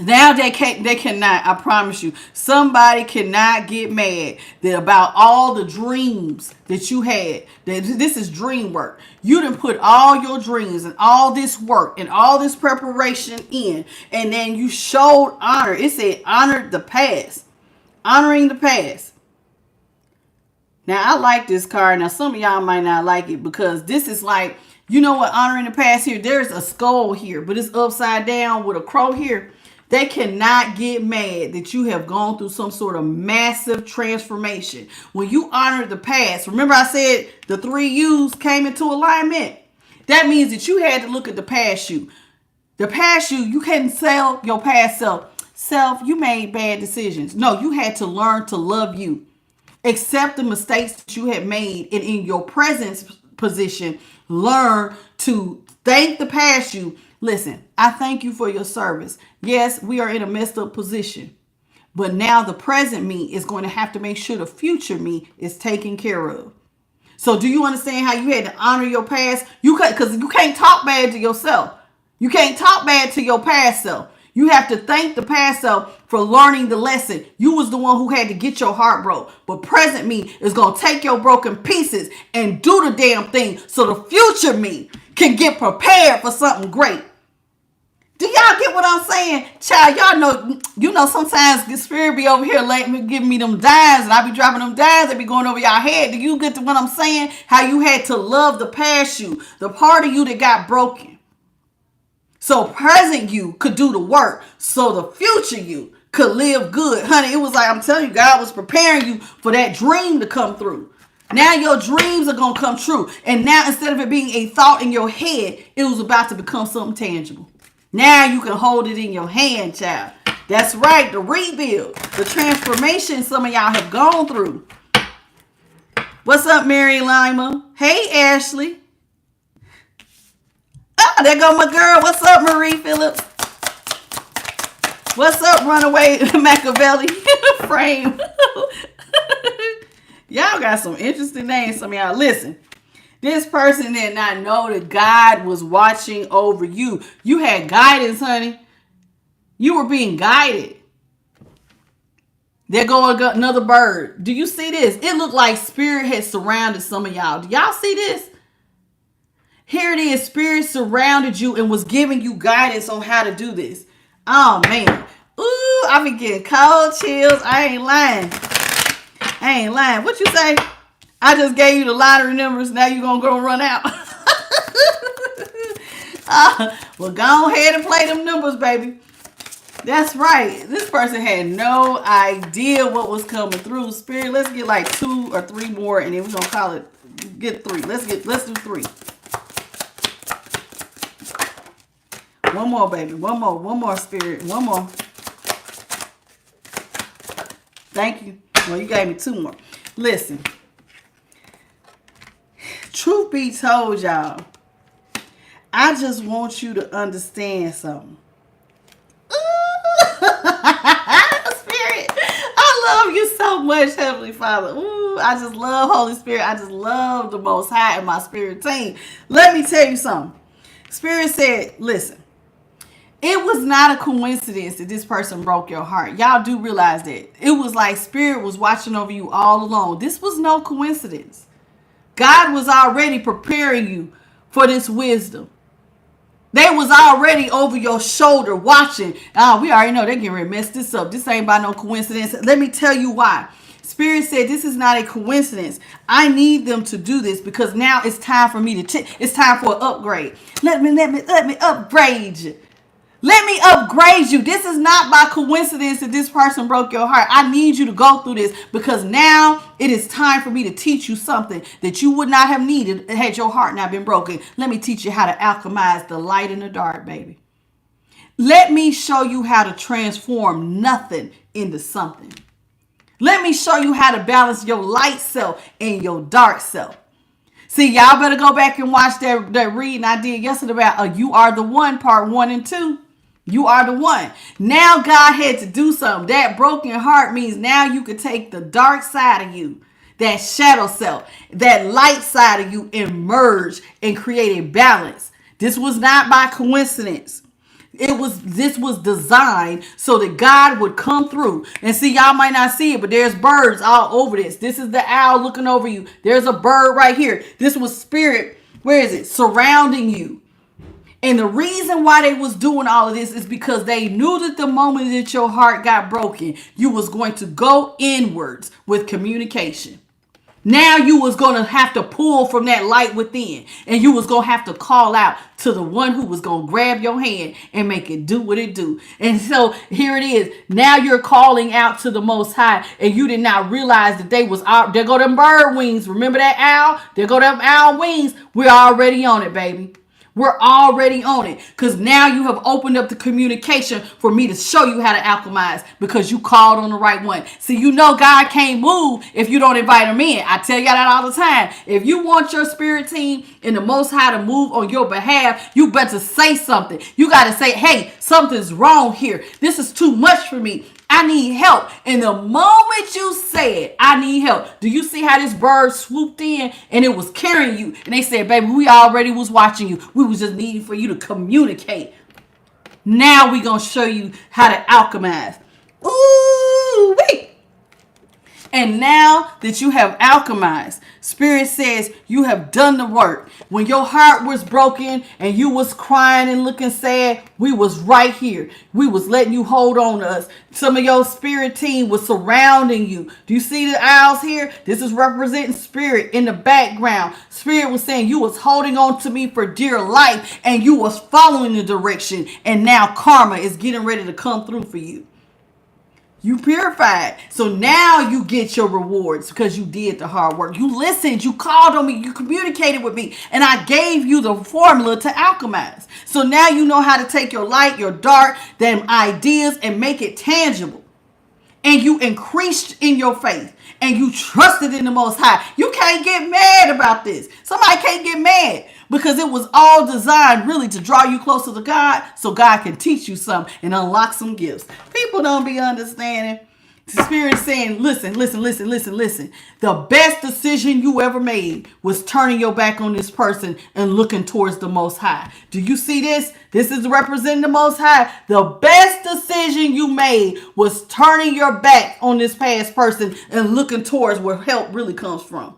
Speaker 1: Now they cannot, I promise you. Somebody cannot get mad about all the dreams that you had. This is dream work. You done put all your dreams and all this work and all this preparation in. And then you showed honor. It said honored the past. Honoring the past. Now, I like this card. Now, some of y'all might not like it because this is like, you know what, honoring the past here. There's a skull here, but it's upside down with a crow here. They cannot get mad that you have gone through some sort of massive transformation. When you honor the past, remember I said the 3 U's came into alignment. That means that you had to look at the past you. The past you can't tell your past self, you made bad decisions. No, you had to learn to love you. Accept the mistakes that you had made, and in your present position, learn to thank the past you. Listen, I thank you for your service. Yes, we are in a messed up position, but now the present me is going to have to make sure the future me is taken care of. So do you understand how you had to honor your past? Because you can't talk bad to yourself. You can't talk bad to your past self. You have to thank the past self for learning the lesson. You was the one who had to get your heart broke. But present me is going to take your broken pieces and do the damn thing so the future me can get prepared for something great. Do y'all get what I'm saying? Child, y'all know, sometimes the spirit be over here giving me them dimes and I be dropping them dimes that be going over y'all head. Do you get to what I'm saying? How you had to love the past you, the part of you that got broken. So present you could do the work. So the future you could live good. Honey, it was like, I'm telling you, God was preparing you for that dream to come through. Now your dreams are going to come true. And now instead of it being a thought in your head, it was about to become something tangible. Now you can hold it in your hand, child. That's right. The rebuild, the transformation some of y'all have gone through. What's up, Mary Lima? Hey, Ashley. Oh, there go my girl. What's up, Marie Phillips? What's up, Runaway Machiavelli Frame? Y'all got some interesting names, some of y'all. Listen, this person did not know that God was watching over you. You had guidance, honey. You were being guided. There go another bird. Do you see this? It looked like spirit had surrounded some of y'all. Do y'all see this? Here it is. Spirit surrounded you and was giving you guidance on how to do this. Oh, man. Ooh, I be getting cold chills. I ain't lying. What you say? I just gave you the lottery numbers. Now you going to go run out. Well, go ahead and play them numbers, baby. That's right. This person had no idea what was coming through. Spirit, let's get like 2 or 3 more, and then we're going to call it, get 3. Let's do 3. One more, baby. One more, Spirit. One more. Thank you. Well, you gave me 2 more. Listen. Truth be told, y'all, I just want you to understand something. Spirit, I love you so much, Heavenly Father. Ooh, I just love Holy Spirit. I just love the Most High and my spirit team. Let me tell you something. Spirit said, listen. It was not a coincidence that this person broke your heart. Y'all do realize that. It was like Spirit was watching over you all along. This was no coincidence. God was already preparing you for this wisdom. They was already over your shoulder watching. We already know they're getting ready to mess this up. This ain't by no coincidence. Let me tell you why. Spirit said this is not a coincidence. I need them to do this because now it's time for me to it's time for an upgrade. Let me upgrade you. Let me upgrade you. This is not by coincidence that this person broke your heart. I need you to go through this because now it is time for me to teach you something that you would not have needed had your heart not been broken. Let me teach you how to alchemize the light and the dark, baby. Let me show you how to transform nothing into something. Let me show you how to balance your light self and your dark self. See, y'all better go back and watch that reading I did yesterday about You Are the One, part 1 and 2. You are the one. Now God had to do something. That broken heart means now you can take the dark side of you, that shadow self, that light side of you, and merge and create a balance. This was not by coincidence. This was designed so that God would come through. And see, y'all might not see it, but there's birds all over this. This is the owl looking over you. There's a bird right here. This was spirit, where is it? Surrounding you. And the reason why they was doing all of this is because they knew that the moment that your heart got broken, you was going to go inwards with communication. Now you was going to have to pull from that light within, and you was going to have to call out to the one who was going to grab your hand and make it do what it do. And so here it is. Now you're calling out to the Most High, and you did not realize that they was out. There go them bird wings. Remember that owl? There go them owl wings. We're already on it, baby. We're already on it because now you have opened up the communication for me to show you how to alchemize because you called on the right one. See, you know God can't move if you don't invite him in. I tell y'all that all the time. If you want your spirit team and the Most High to move on your behalf, you better say something. You got to say, hey, something's wrong here. This is too much for me. I need help. And the moment you said, I need help, do you see how this bird swooped in and it was carrying you? And they said, baby, we already was watching you. We was just needing for you to communicate. Now we going to show you how to alchemize. Ooh, wait. And now that you have alchemized, Spirit says you have done the work. When your heart was broken and you was crying and looking sad, we was right here. We was letting you hold on to us. Some of your spirit team was surrounding you. Do you see the owls here? This is representing Spirit in the background. Spirit was saying you was holding on to me for dear life and you was following the direction. And now karma is getting ready to come through for you. You purified. So now you get your rewards because you did the hard work. You listened. You called on me. You communicated with me. And I gave you the formula to alchemize. So now you know how to take your light, your dark, them ideas and make it tangible. And you increased in your faith. And you trusted in the Most High. You can't get mad about this. Somebody can't get mad. Because it was all designed really to draw you closer to God so God can teach you something and unlock some gifts. People don't be understanding. The Spirit is saying, listen. The best decision you ever made was turning your back on this person and looking towards the Most High. Do you see this? This is representing the Most High. The best decision you made was turning your back on this past person and looking towards where help really comes from.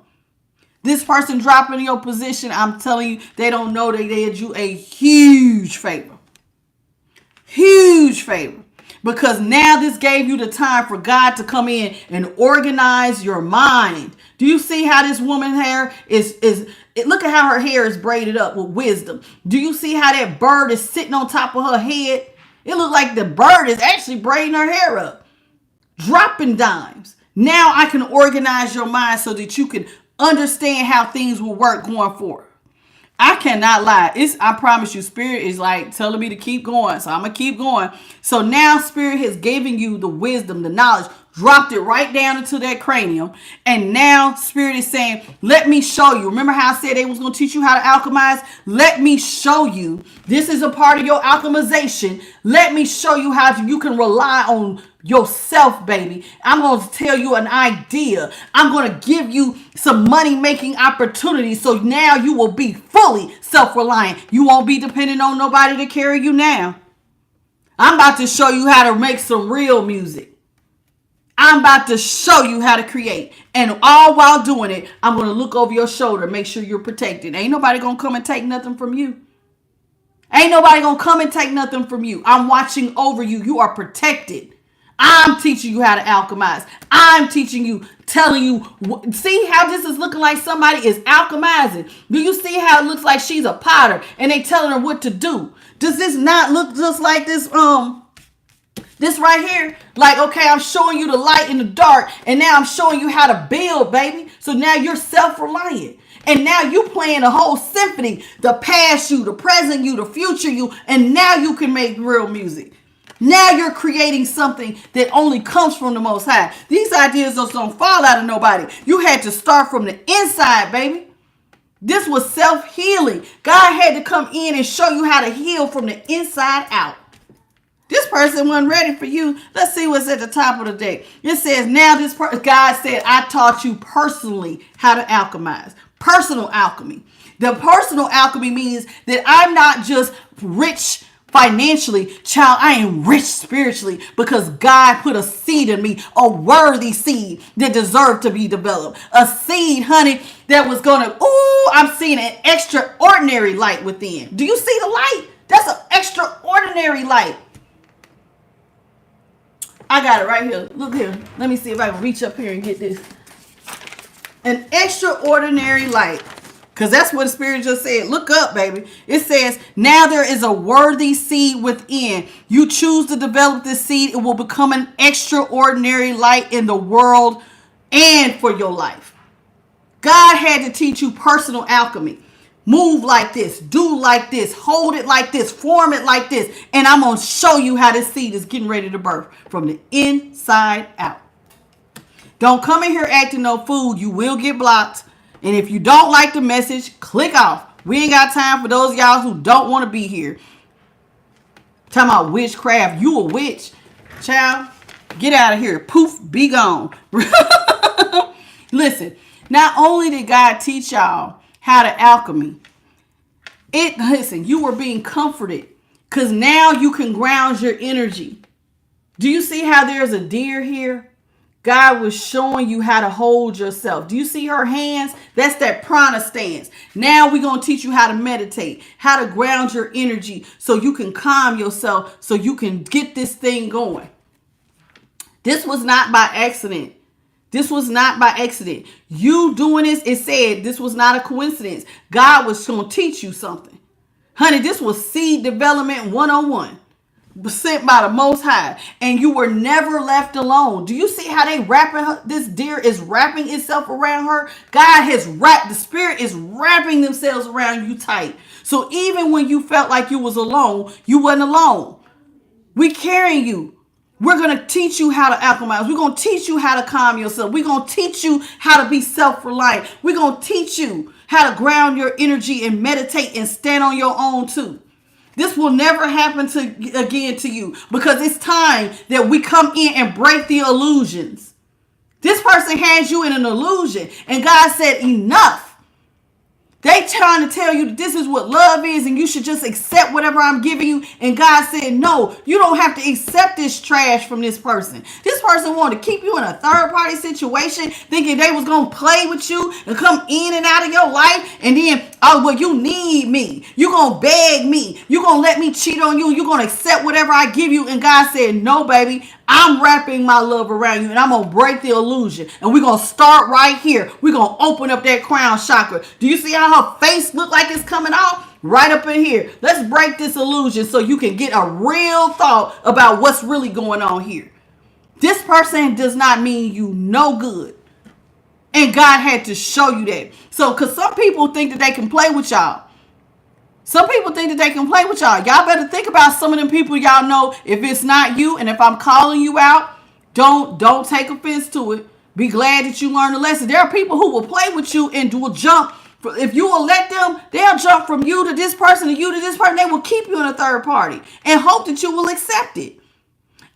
Speaker 1: This person dropping in your position, I'm telling you, they don't know they did you a huge favor. Huge favor. Because now this gave you the time for God to come in and organize your mind. Do you see how this woman's hair is look at how her hair is braided up with wisdom. Do you see how that bird is sitting on top of her head? It looks like the bird is actually braiding her hair up. Dropping dimes. Now I can organize your mind so that you can understand how things will work going forward. I cannot lie. I promise you, Spirit is like telling me to keep going. So I'm going to keep going. So now Spirit has given you the wisdom, the knowledge, dropped it right down into that cranium. And now Spirit is saying, let me show you. Remember how I said they was going to teach you how to alchemize? Let me show you. This is a part of your alchemization. Let me show you how you can rely on yourself, baby. I'm going to tell you an idea. I'm going to give you some money-making opportunities. So now you will be fully self-reliant. You won't be dependent on nobody to carry you now. I'm about to show you how to make some real music. I'm about to show you how to create. And all while doing it, I'm going to look over your shoulder, make sure you're protected. Ain't nobody going to come and take nothing from you. Ain't nobody going to come and take nothing from you. I'm watching over you. You are protected. I'm teaching you how to alchemize. I'm teaching you, telling you, see how this is looking like somebody is alchemizing. Do you see how it looks like she's a potter and they telling her what to do? Does this not look just like this right here? Like, okay, I'm showing you the light in the dark, and now I'm showing you how to build, baby. So now you're self-reliant. And now you playing a whole symphony, the past you, the present you, the future you, and now you can make real music. Now you're creating something that only comes from the Most High. These ideas just don't fall out of nobody. You had to start from the inside, baby. This was self-healing. God had to come in and show you how to heal from the inside out. This person wasn't ready for you. Let's see what's at the top of the deck. It says, now this God said, I taught you personally how to alchemize. Personal alchemy. The personal alchemy means that I'm not just rich financially, child, I am rich spiritually because God put a seed in me, a worthy seed that deserved to be developed. A seed, honey, that was going to, I'm seeing an extraordinary light within. Do you see the light? That's an extraordinary light. I got it right here. Look here. Let me see if I can reach up here and get this. An extraordinary light. Because that's what the Spirit just said. Look up, baby. It says, now there is a worthy seed within. You choose to develop this seed. It will become an extraordinary light in the world and for your life. God had to teach you personal alchemy. Move like this. Do like this. Hold it like this. Form it like this. And I'm going to show you how this seed is getting ready to birth from the inside out. Don't come in here acting no fool. You will get blocked. And if you don't like the message, click off. We ain't got time for those of y'all who don't want to be here. Talking about witchcraft. You a witch. Child, get out of here. Poof, be gone. Listen, not only did God teach y'all how to alchemy, listen, you were being comforted because now you can ground your energy. Do you see how there's a deer here? God was showing you how to hold yourself. Do you see her hands? That's that prana stance. Now we're going to teach you how to meditate, how to ground your energy so you can calm yourself, so you can get this thing going. This was not by accident. This was not by accident. You doing this, it said this was not a coincidence. God was going to teach you something. Honey, this was seed development 101. Sent by the Most High, and you were never left alone. Do you see how they wrapping her? This deer is wrapping itself around her. God has wrapped, the Spirit is wrapping themselves around you tight. So even when you felt like you was alone, you wasn't alone. We carrying you. We're going to teach you how to alchemize. We're going to teach you how to calm yourself. We're going to teach you how to be self-reliant. We're going to teach you how to ground your energy and meditate and stand on your own too. This will never happen again to you because it's time that we come in and break the illusions. This person has you in an illusion and God said enough. They trying to tell you that this is what love is and you should just accept whatever I'm giving you. And God said, no, you don't have to accept this trash from this person. This person wanted to keep you in a third party situation thinking they was going to play with you and come in and out of your life. And then, oh, well, you need me. You're going to beg me. You're going to let me cheat on you. You're going to accept whatever I give you. And God said, no, baby, I'm wrapping my love around you and I'm going to break the illusion. And we're going to start right here. We're going to open up that crown chakra. Do you see how her face look like it's coming off? Right up in here. Let's break this illusion so you can get a real thought about what's really going on here. This person does not mean you no good. And God had to show you that. So, because some people think that they can play with y'all. Some people think that they can play with y'all. Y'all better think about some of them people y'all know. If it's not you, and if I'm calling you out, don't take offense to it. Be glad that you learned a lesson. There are people who will play with you and will jump. If you will let them, they'll jump from you to this person, to you to this person. They will keep you in a third party and hope that you will accept it.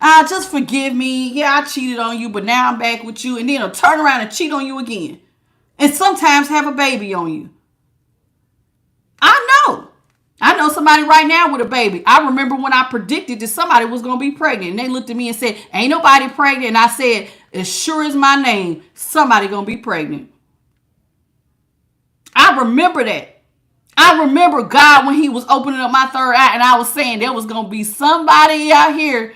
Speaker 1: Just forgive me. Yeah, I cheated on you, but now I'm back with you. And then they'll turn around and cheat on you again. And sometimes have a baby on you. I know somebody right now with a baby. I remember when I predicted that somebody was going to be pregnant. And they looked at me and said, ain't nobody pregnant. And I said, as sure as my name, somebody going to be pregnant. I remember that. I remember God when he was opening up my third eye. And I was saying there was going to be somebody out here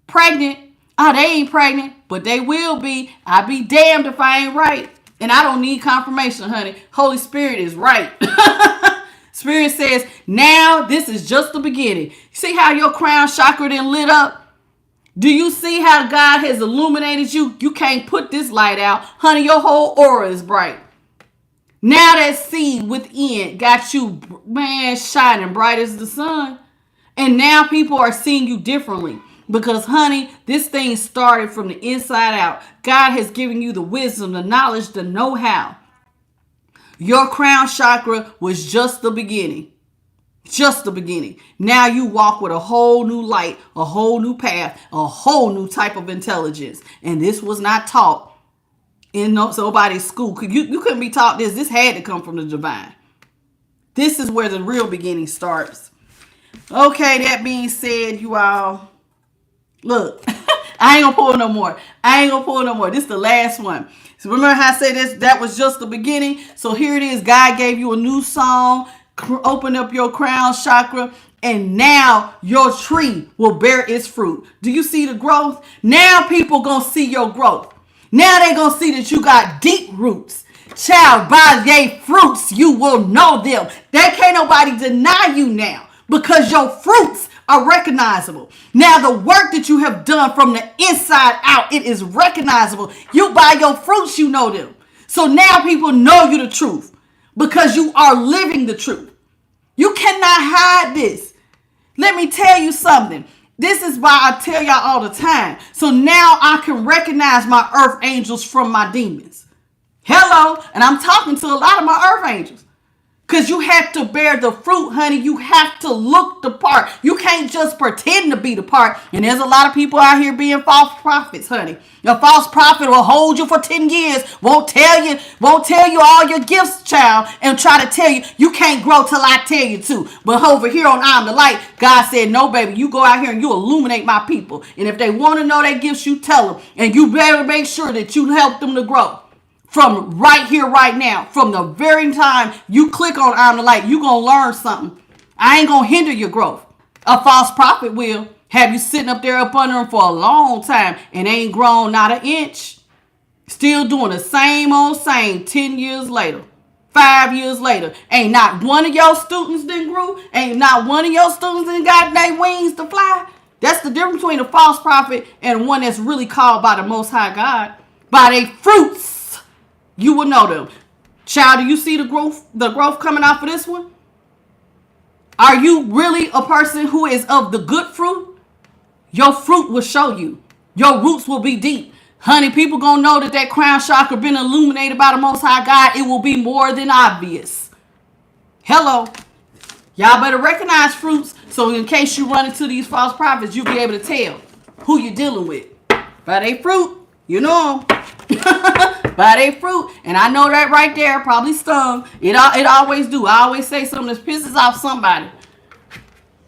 Speaker 1: pregnant. Oh, they ain't pregnant, but they will be. I be damned if I ain't right. And I don't need confirmation, honey. Holy Spirit is right. Spirit says, now this is just the beginning. See how your crown chakra then lit up? Do you see how God has illuminated you? You can't put this light out. Honey, your whole aura is bright. Now that seed within got you, man, shining bright as the sun. And now people are seeing you differently. Because, honey, this thing started from the inside out. God has given you the wisdom, the knowledge, the know-how. Your crown chakra was just the beginning. Just the beginning. Now you walk with a whole new light, a whole new path, a whole new type of intelligence. And this was not taught in nobody's school. You couldn't be taught this. This had to come from the divine. This is where the real beginning starts. Okay, that being said, you all, look, I ain't gonna pull no more. This is the last one. So remember how I said this? That was just the beginning. So here it is. God gave you a new song. Open up your crown chakra. And now your tree will bear its fruit. Do you see the growth? Now people gonna see your growth. Now they gonna see that you got deep roots. Child, by their fruits you will know them. They can't nobody deny you now. Because your fruits are recognizable. Now the work that you have done from the inside out, it is recognizable. You by your fruits, you know them. So now people know you the truth. Because you are living the truth. You cannot hide this. Let me tell you something. This is why I tell y'all all the time. So now I can recognize my earth angels from my demons. Hello. And I'm talking to a lot of my earth angels. Because you have to bear the fruit, honey. You have to look the part. You can't just pretend to be the part. And there's a lot of people out here being false prophets, honey. A false prophet will hold you for 10 years. Won't tell you all your gifts, child. And try to tell you, you can't grow till I tell you to. But over here on I'm the Light, God said, no, baby. You go out here and you illuminate my people. And if they want to know their gifts, you tell them. And you better make sure that you help them to grow. From right here, right now, from the very time you click on I'm the Light, you're going to learn something. I ain't going to hinder your growth. A false prophet will have you sitting up there up under them for a long time and ain't grown not an inch. Still doing the same old same 10 years later, 5 years later. Ain't not one of your students didn't grow. Ain't not one of your students didn't got their wings to fly. That's the difference between a false prophet and one that's really called by the Most High God. By their fruits. You will know them. Child, do you see the growth coming off of this one? Are you really a person who is of the good fruit? Your fruit will show you. Your roots will be deep. Honey, people gonna know that crown chakra been illuminated by the Most High God. It will be more than obvious. Hello. Y'all better recognize fruits. So in case you run into these false prophets, you'll be able to tell who you're dealing with. By their fruit, you know them. By their fruit. And I know that right there probably stung. It always do. I always say something that pisses off somebody.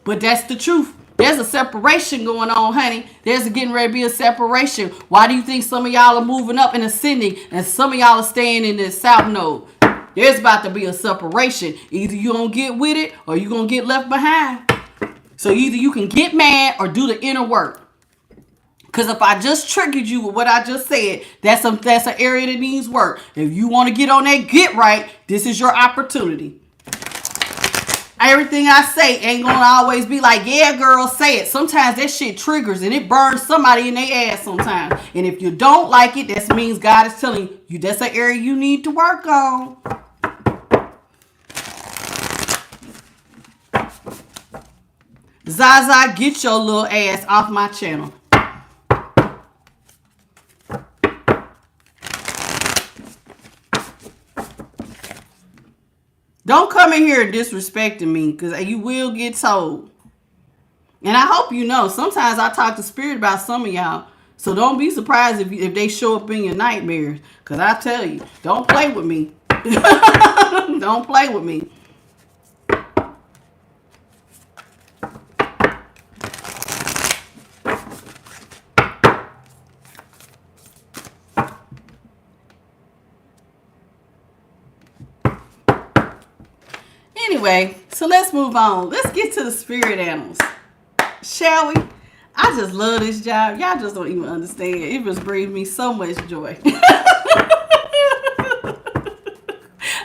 Speaker 1: But that's the truth. There's a separation going on, honey. There's getting ready to be a separation. Why do you think some of y'all are moving up and ascending and some of y'all are staying in this south node? There's about to be a separation. Either you're going to get with it or you're going to get left behind. So either you can get mad or do the inner work. Because if I just triggered you with what I just said, that's an area that needs work. If you want to get on that get right, this is your opportunity. Everything I say ain't going to always be like, yeah, girl, say it. Sometimes that shit triggers and it burns somebody in their ass sometimes. And if you don't like it, that means God is telling you that's an area you need to work on. Zaza, get your little ass off my channel. Don't come in here disrespecting me because you will get told. And I hope you know, sometimes I talk to spirit about some of y'all. So don't be surprised if they show up in your nightmares. Because I tell you, don't play with me. Don't play with me. Anyway, so let's move on. Let's get to the spirit animals, shall we? I just love this job. Y'all just don't even understand. It just brings me so much joy.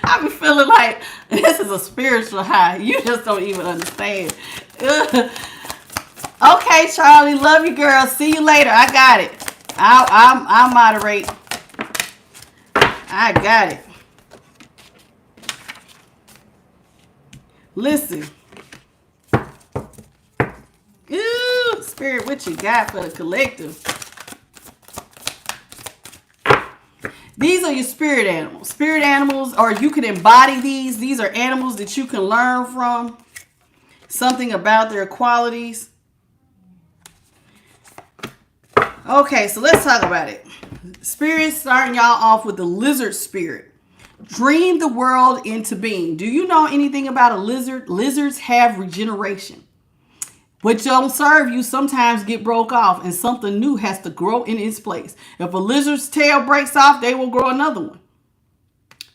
Speaker 1: I be feeling like this is a spiritual high. You just don't even understand. Okay, Charlie, love you, girl. See you later. I got it. I'll moderate. I got it. Listen. Ooh, Spirit, what you got for the collective? These are your spirit animals. Spirit animals, or you can embody these. These are animals that you can learn from. Something about their qualities. Okay, so let's talk about it. Spirit, starting y'all off with the lizard spirit. Dream the world into being. Do you know anything about a lizard? Lizards have regeneration. What don't serve you sometimes get broke off and something new has to grow in its place. If a lizard's tail breaks off, they will grow another one.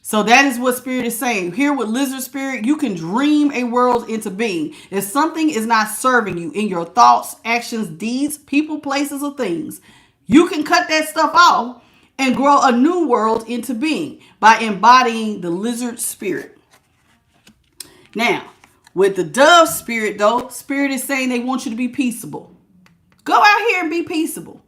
Speaker 1: So that is what Spirit is saying. Here with lizard spirit, you can dream a world into being. If something is not serving you in your thoughts, actions, deeds, people, places, or things, you can cut that stuff off and grow a new world into being by embodying the lizard spirit. Now, with the dove spirit, though, Spirit is saying they want you to be peaceable. Go out here and be peaceable.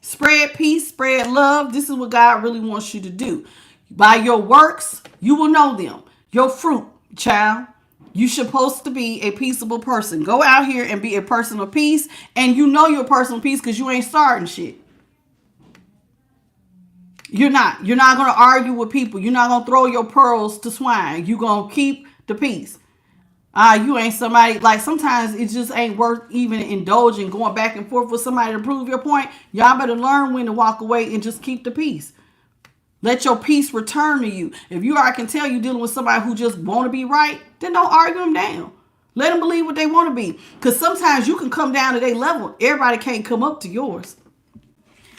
Speaker 1: Spread peace, spread love. This is what God really wants you to do. By your works, you will know them. Your fruit, child. You're supposed to be a peaceable person. Go out here and be a person of peace. And you know you're a person of peace because you ain't starting shit. You're not. You're not going to argue with people. You're not going to throw your pearls to swine. You're going to keep the peace. You ain't somebody, like sometimes it just ain't worth even indulging, going back and forth with somebody to prove your point. Y'all better learn when to walk away and just keep the peace. Let your peace return to you. If you are, I can tell you dealing with somebody who just want to be right, then don't argue them down. Let them believe what they want to be. Because sometimes you can come down to their level. Everybody can't come up to yours.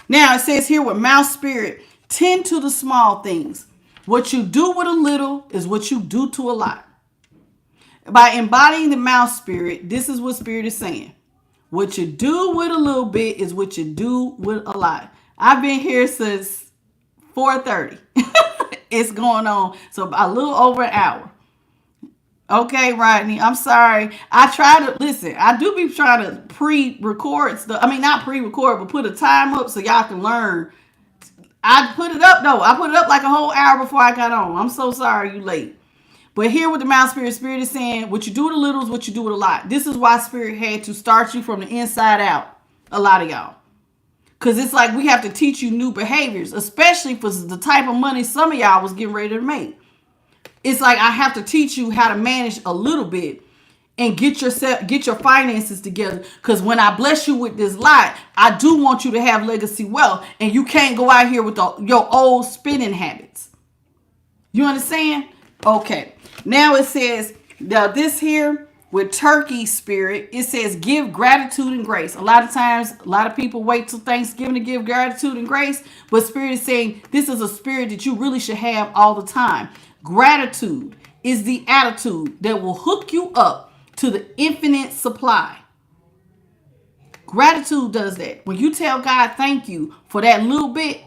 Speaker 1: Now it says here with mouse spirit, tend to the small things. What you do with a little is what you do to a lot. By embodying the mouse spirit, this is what Spirit is saying. What you do with a little bit is what you do with a lot. I've been here since 4:30. It's going on. So a little over an hour. Okay, Rodney, I'm sorry. I try to, listen, I do be trying to pre-record stuff. I mean, not pre-record, but put a time up so y'all can learn. I put it up, though. I put it up like a whole hour before I got on. I'm so sorry you late. But here with the mouse spirit, Spirit is saying what you do with a little is what you do with a lot. This is why Spirit had to start you from the inside out. A lot of y'all. Because it's like we have to teach you new behaviors, especially for the type of money some of y'all was getting ready to make. It's like I have to teach you how to manage a little bit and get your finances together. Because when I bless you with this lot, I do want you to have legacy wealth. And you can't go out here with your old spending habits. You understand? Okay. Now it says, now this here with turkey spirit, it says give gratitude and grace. A lot of times, a lot of people wait till Thanksgiving to give gratitude and grace. But Spirit is saying this is a spirit that you really should have all the time. Gratitude is the attitude that will hook you up to the infinite supply. Gratitude does that. When you tell God thank you for that little bit,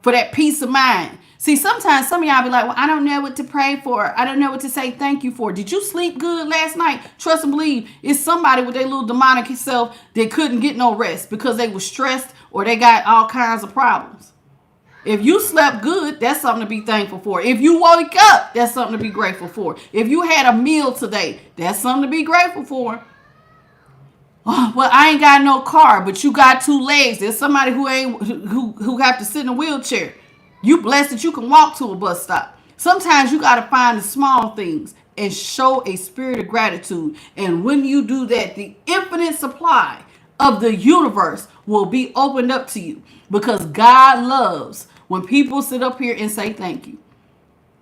Speaker 1: for that peace of mind. See, sometimes some of y'all be like, well, I don't know what to pray for. I don't know what to say thank you for. Did you sleep good last night? Trust and believe it's somebody with their little demonic self that couldn't get no rest because they were stressed or they got all kinds of problems. If you slept good, that's something to be thankful for. If you woke up, that's something to be grateful for. If you had a meal today, that's something to be grateful for. Oh, well, I ain't got no car, but you got two legs. There's somebody who have to sit in a wheelchair. You blessed that you can walk to a bus stop. Sometimes you got to find the small things and show a spirit of gratitude. And when you do that, the infinite supply of the universe will be opened up to you because God loves when people sit up here and say thank you.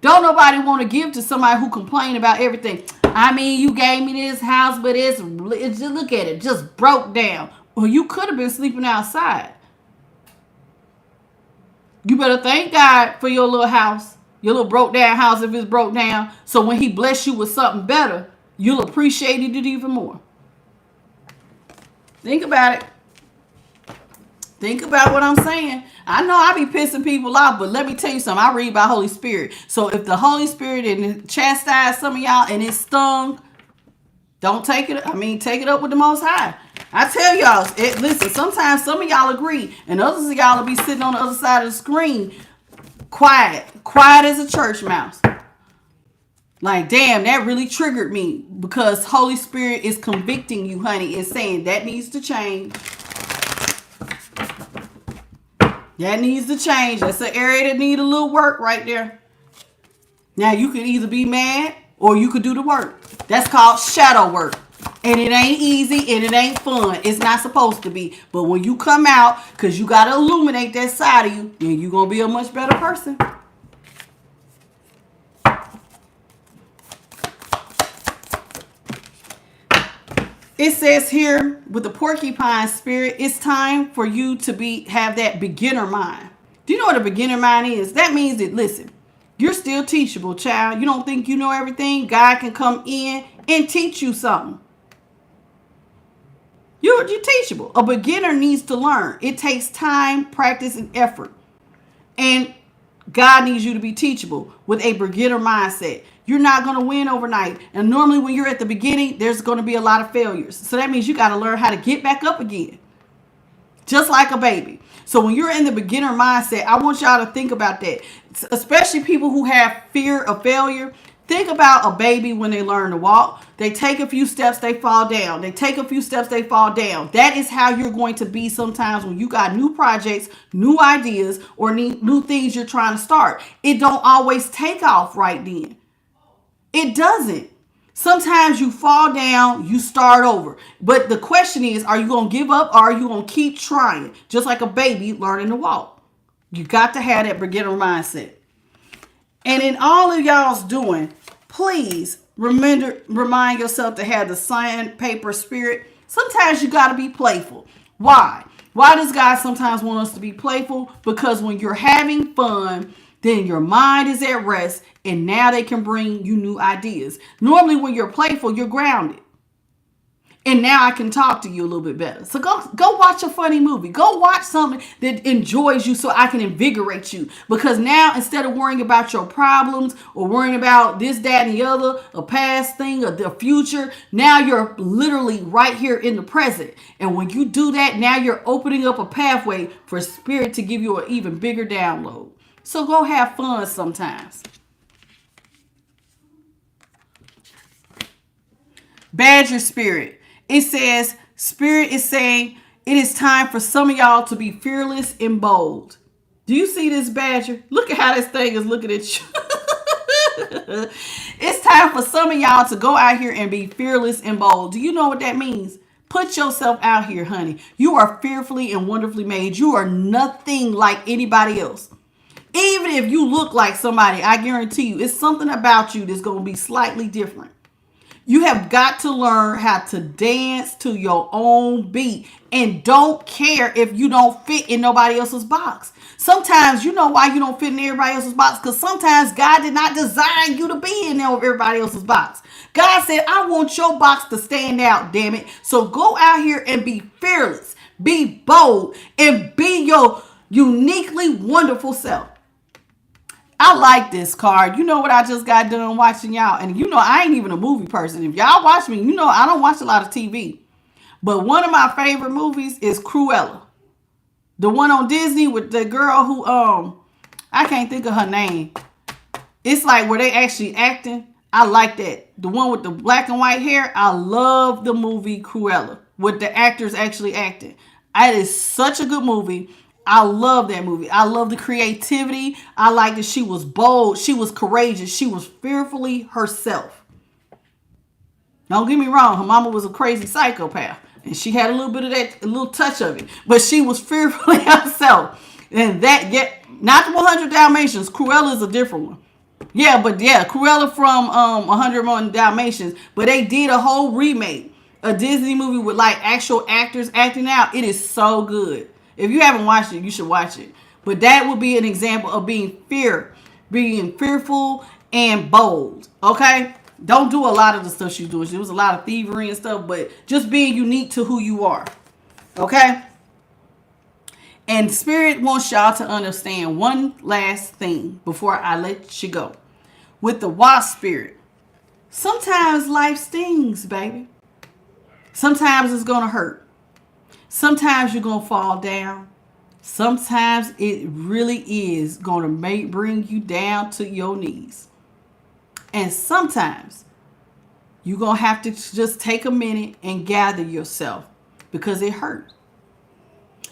Speaker 1: Don't nobody want to give to somebody who complain about everything. I mean, you gave me this house, but it's just, look at it, just broke down. Well, you could have been sleeping outside. You better thank God for your little house, your little broke down house if it's broke down. So when he bless you with something better, you'll appreciate it even more. Think about it. Think about what I'm saying. I know I be pissing people off, but let me tell you something. I read by Holy Spirit. So if the Holy Spirit and chastise some of y'all and it stung, don't take it. Take it up with the Most High. I tell y'all, listen, sometimes some of y'all agree, and others of y'all will be sitting on the other side of the screen, quiet as a church mouse. Like, damn, that really triggered me, because Holy Spirit is convicting you, honey, and saying that needs to change. That needs to change. That's an area that needs a little work right there. Now, you can either be mad or you could do the work. That's called shadow work. And it ain't easy and it ain't fun. It's not supposed to be. But when you come out, because you got to illuminate that side of you, then you're going to be a much better person. It says here with the porcupine spirit, it's time for you to have that beginner mind. Do you know what a beginner mind is? That means that, listen, you're still teachable, child. You don't think you know everything? God can come in and teach you something. You're teachable. A beginner needs to learn. It takes time, practice, and effort. And God needs you to be teachable with a beginner mindset. You're not going to win overnight. And normally when you're at the beginning, there's going to be a lot of failures. So that means you got to learn how to get back up again. Just like a baby. So when you're in the beginner mindset, I want y'all to think about that. Especially people who have fear of failure. Think about a baby when they learn to walk. They take a few steps, they fall down. They take a few steps, they fall down. That is how you're going to be sometimes when you got new projects, new ideas, or new things you're trying to start. It don't always take off right then. It doesn't. Sometimes you fall down, you start over. But the question is, are you going to give up or are you going to keep trying? Just like a baby learning to walk. You got to have that beginner mindset. And in all of y'all's doing, please remind yourself to have the sandpaper spirit. Sometimes you got to be playful. Why? Why does God sometimes want us to be playful? Because when you're having fun, then your mind is at rest, and now they can bring you new ideas. Normally, when you're playful, you're grounded. And now I can talk to you a little bit better. So go watch a funny movie. Go watch something that enjoys you so I can invigorate you. Because now, instead of worrying about your problems or worrying about this, that, and the other, a past thing or the future, now you're literally right here in the present. And when you do that, now you're opening up a pathway for spirit to give you an even bigger download. So go have fun sometimes. Badger spirit. It says, Spirit is saying, it is time for some of y'all to be fearless and bold. Do you see this badger? Look at how this thing is looking at you. It's time for some of y'all to go out here and be fearless and bold. Do you know what that means? Put yourself out here, honey. You are fearfully and wonderfully made. You are nothing like anybody else. Even if you look like somebody, I guarantee you, it's something about you that's going to be slightly different. You have got to learn how to dance to your own beat and don't care if you don't fit in nobody else's box. Sometimes you know why you don't fit in everybody else's box, because sometimes God did not design you to be in everybody else's box. God said, I want your box to stand out, damn it. So go out here and be fearless, be bold, and be your uniquely wonderful self. I like this card. You know what I just got done watching, y'all? And you know I ain't even a movie person. If y'all watch me, you know I don't watch a lot of TV. But one of my favorite movies is Cruella. The one on Disney with the girl who, I can't think of her name. It's like where they actually acting. I like that. The one with the black and white hair. I love the movie Cruella with the actors actually acting. It is such a good movie. I love that movie. I love the creativity. I like that she was bold. She was courageous. She was fearfully herself. Don't get me wrong. Her mama was a crazy psychopath. And she had a little bit of that, a little touch of it. But she was fearfully herself. And that, not the 100 Dalmatians. Cruella is a different one. Cruella from 101 Dalmatians. But they did a whole remake. A Disney movie with like actual actors acting out. It is so good. If you haven't watched it, you should watch it. But that would be an example of being fearful and bold. Okay? Don't do a lot of the stuff she's doing. There was a lot of thievery and stuff, but just being unique to who you are. Okay? And Spirit wants y'all to understand one last thing before I let you go. With the wasp spirit, sometimes life stings, baby. Sometimes it's going to hurt. Sometimes you're going to fall down. Sometimes it really is going to bring you down to your knees. And sometimes you're going to have to just take a minute and gather yourself because it hurts.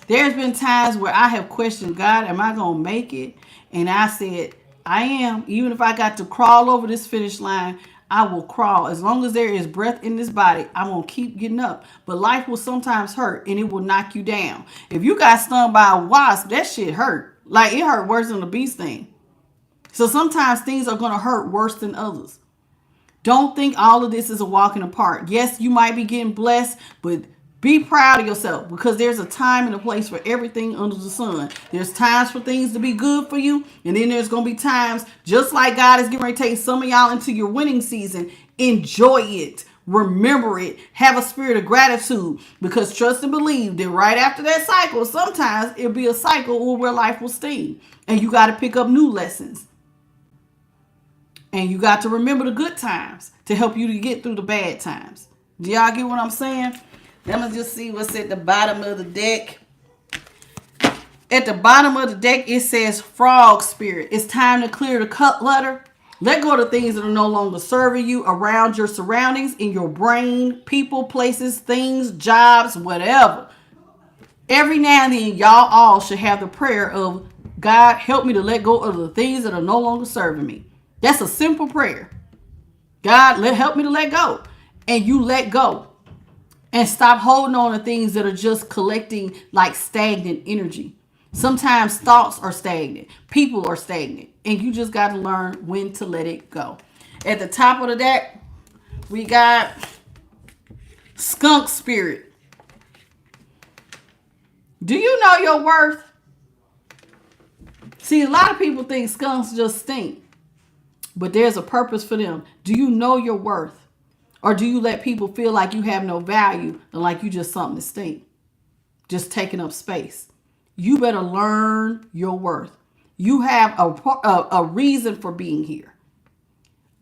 Speaker 1: There's been times where I have questioned God, am I going to make it? And I said, I am. Even if I got to crawl over this finish line, I will crawl. As long as there is breath in this body, I'm going to keep getting up. But life will sometimes hurt and it will knock you down. If you got stung by a wasp, that shit hurt. Like it hurt worse than the bee sting. So sometimes things are going to hurt worse than others. Don't think all of this is a walk in the park. Yes, you might be getting blessed, but be proud of yourself because there's a time and a place for everything under the sun. There's times for things to be good for you. And then there's going to be times, just like God is getting ready to take some of y'all into your winning season. Enjoy it. Remember it. Have a spirit of gratitude because trust and believe that right after that cycle, sometimes it'll be a cycle where life will sting. And you got to pick up new lessons. And you got to remember the good times to help you to get through the bad times. Do y'all get what I'm saying? Let me just see what's at the bottom of the deck. At the bottom of the deck, it says frog spirit. It's time to clear the clutter. Let go of the things that are no longer serving you around your surroundings, in your brain, people, places, things, jobs, whatever. Every now and then, y'all all should have the prayer of, God, help me to let go of the things that are no longer serving me. That's a simple prayer. God, help me to let go. And you let go. And stop holding on to things that are just collecting like stagnant energy. Sometimes thoughts are stagnant. People are stagnant. And you just got to learn when to let it go. At the top of the deck, we got skunk spirit. Do you know your worth? See, a lot of people think skunks just stink. But there's a purpose for them. Do you know your worth? Or do you let people feel like you have no value and like you just something to stink? Just taking up space. You better learn your worth. You have a reason for being here.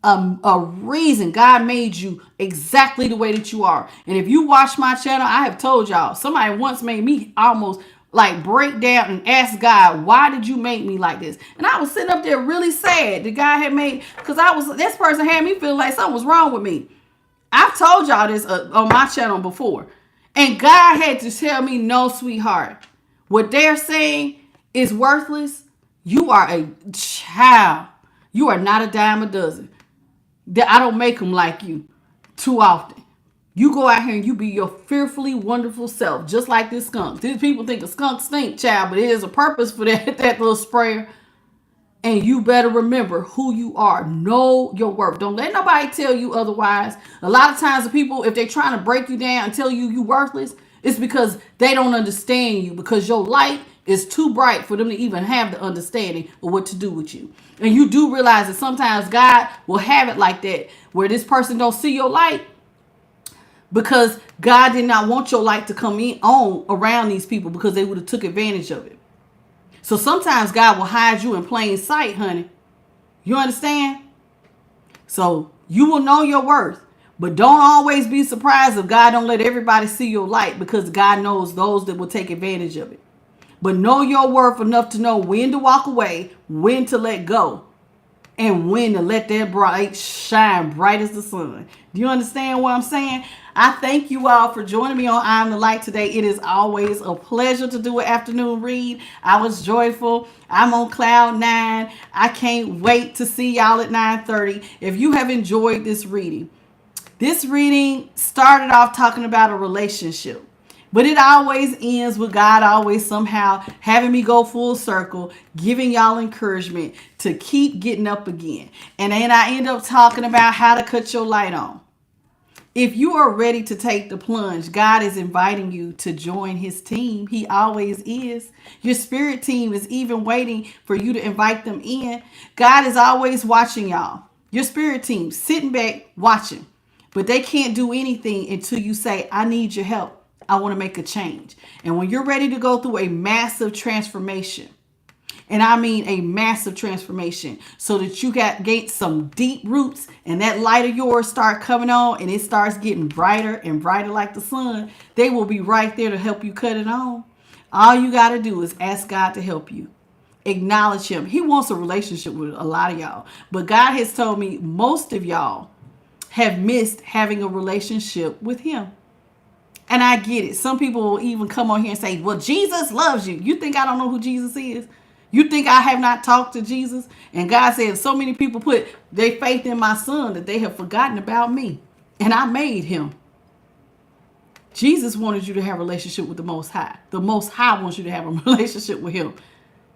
Speaker 1: A reason. God made you exactly the way that you are. And if you watch my channel, I have told y'all, somebody once made me almost like break down and ask God, why did you make me like this? And I was sitting up there really sad. The guy had made, because this person had me feel like something was wrong with me. I've told y'all this on my channel before. And God had to tell me, no, sweetheart. What they're saying is worthless. You are a child. You are not a dime a dozen. I don't make them like you too often. You go out here and you be your fearfully wonderful self, just like this skunk. These people think a skunk stink, child, but it is a purpose for that little sprayer. And you better remember who you are. Know your worth. Don't let nobody tell you otherwise. A lot of times the people, if they're trying to break you down and tell you worthless, it's because they don't understand you. Because your light is too bright for them to even have the understanding of what to do with you. And you do realize that sometimes God will have it like that, where this person don't see your light because God did not want your light to come on around these people because they would have took advantage of it. So sometimes God will hide you in plain sight, honey. You understand? So you will know your worth. But don't always be surprised if God don't let everybody see your light, because God knows those that will take advantage of it. But know your worth enough to know when to walk away, when to let go, and when to let that bright shine bright as the sun. Do you understand what I'm saying? I thank you all for joining me on I'm the Light today. It is always a pleasure to do an afternoon read. I was joyful. I'm on cloud 9. I can't wait to see y'all at 9:30. If you have enjoyed this reading started off talking about a relationship. But it always ends with God always somehow having me go full circle, giving y'all encouragement to keep getting up again. And then I end up talking about how to cut your light on. If you are ready to take the plunge, God is inviting you to join his team. He always is. Your spirit team is even waiting for you to invite them in. God is always watching y'all. Your spirit team sitting back watching. But they can't do anything until you say, I need your help. I want to make a change. And when you're ready to go through a massive transformation, and I mean a massive transformation, so that you gain some deep roots and that light of yours start coming on and it starts getting brighter and brighter like the sun, they will be right there to help you cut it on. All you got to do is ask God to help you. Acknowledge him. He wants a relationship with a lot of y'all. But God has told me most of y'all have missed having a relationship with him. And I get it. Some people will even come on here and say, well, Jesus loves you. You think I don't know who Jesus is? You think I have not talked to Jesus? And God said so many people put their faith in my son that they have forgotten about me. And I made him. Jesus wanted you to have a relationship with the Most High. The Most High wants you to have a relationship with him.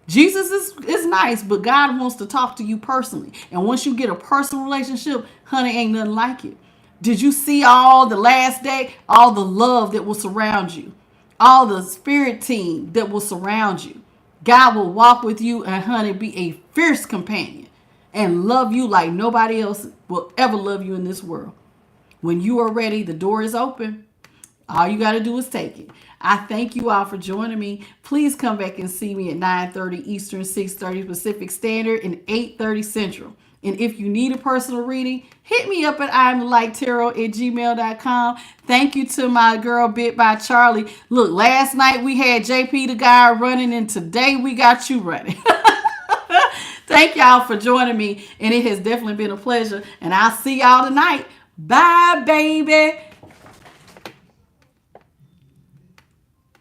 Speaker 1: Jesus is nice, but God wants to talk to you personally. And once you get a personal relationship, honey, ain't nothing like it. Did you see all the last day? All the love that will surround you. All the spirit team that will surround you. God will walk with you and, honey, be a fierce companion and love you like nobody else will ever love you in this world. When you are ready, the door is open. All you got to do is take it. I thank you all for joining me. Please come back and see me at 9:30 Eastern, 6:30 Pacific Standard, and 8:30 Central. And if you need a personal reading, hit me up at imlighttarot@gmail.com. Thank you to my girl Bit by Charlie. Look, last night we had JP the guy running, and today we got you running. Thank y'all for joining me, and it has definitely been a pleasure. And I'll see y'all tonight. Bye, baby.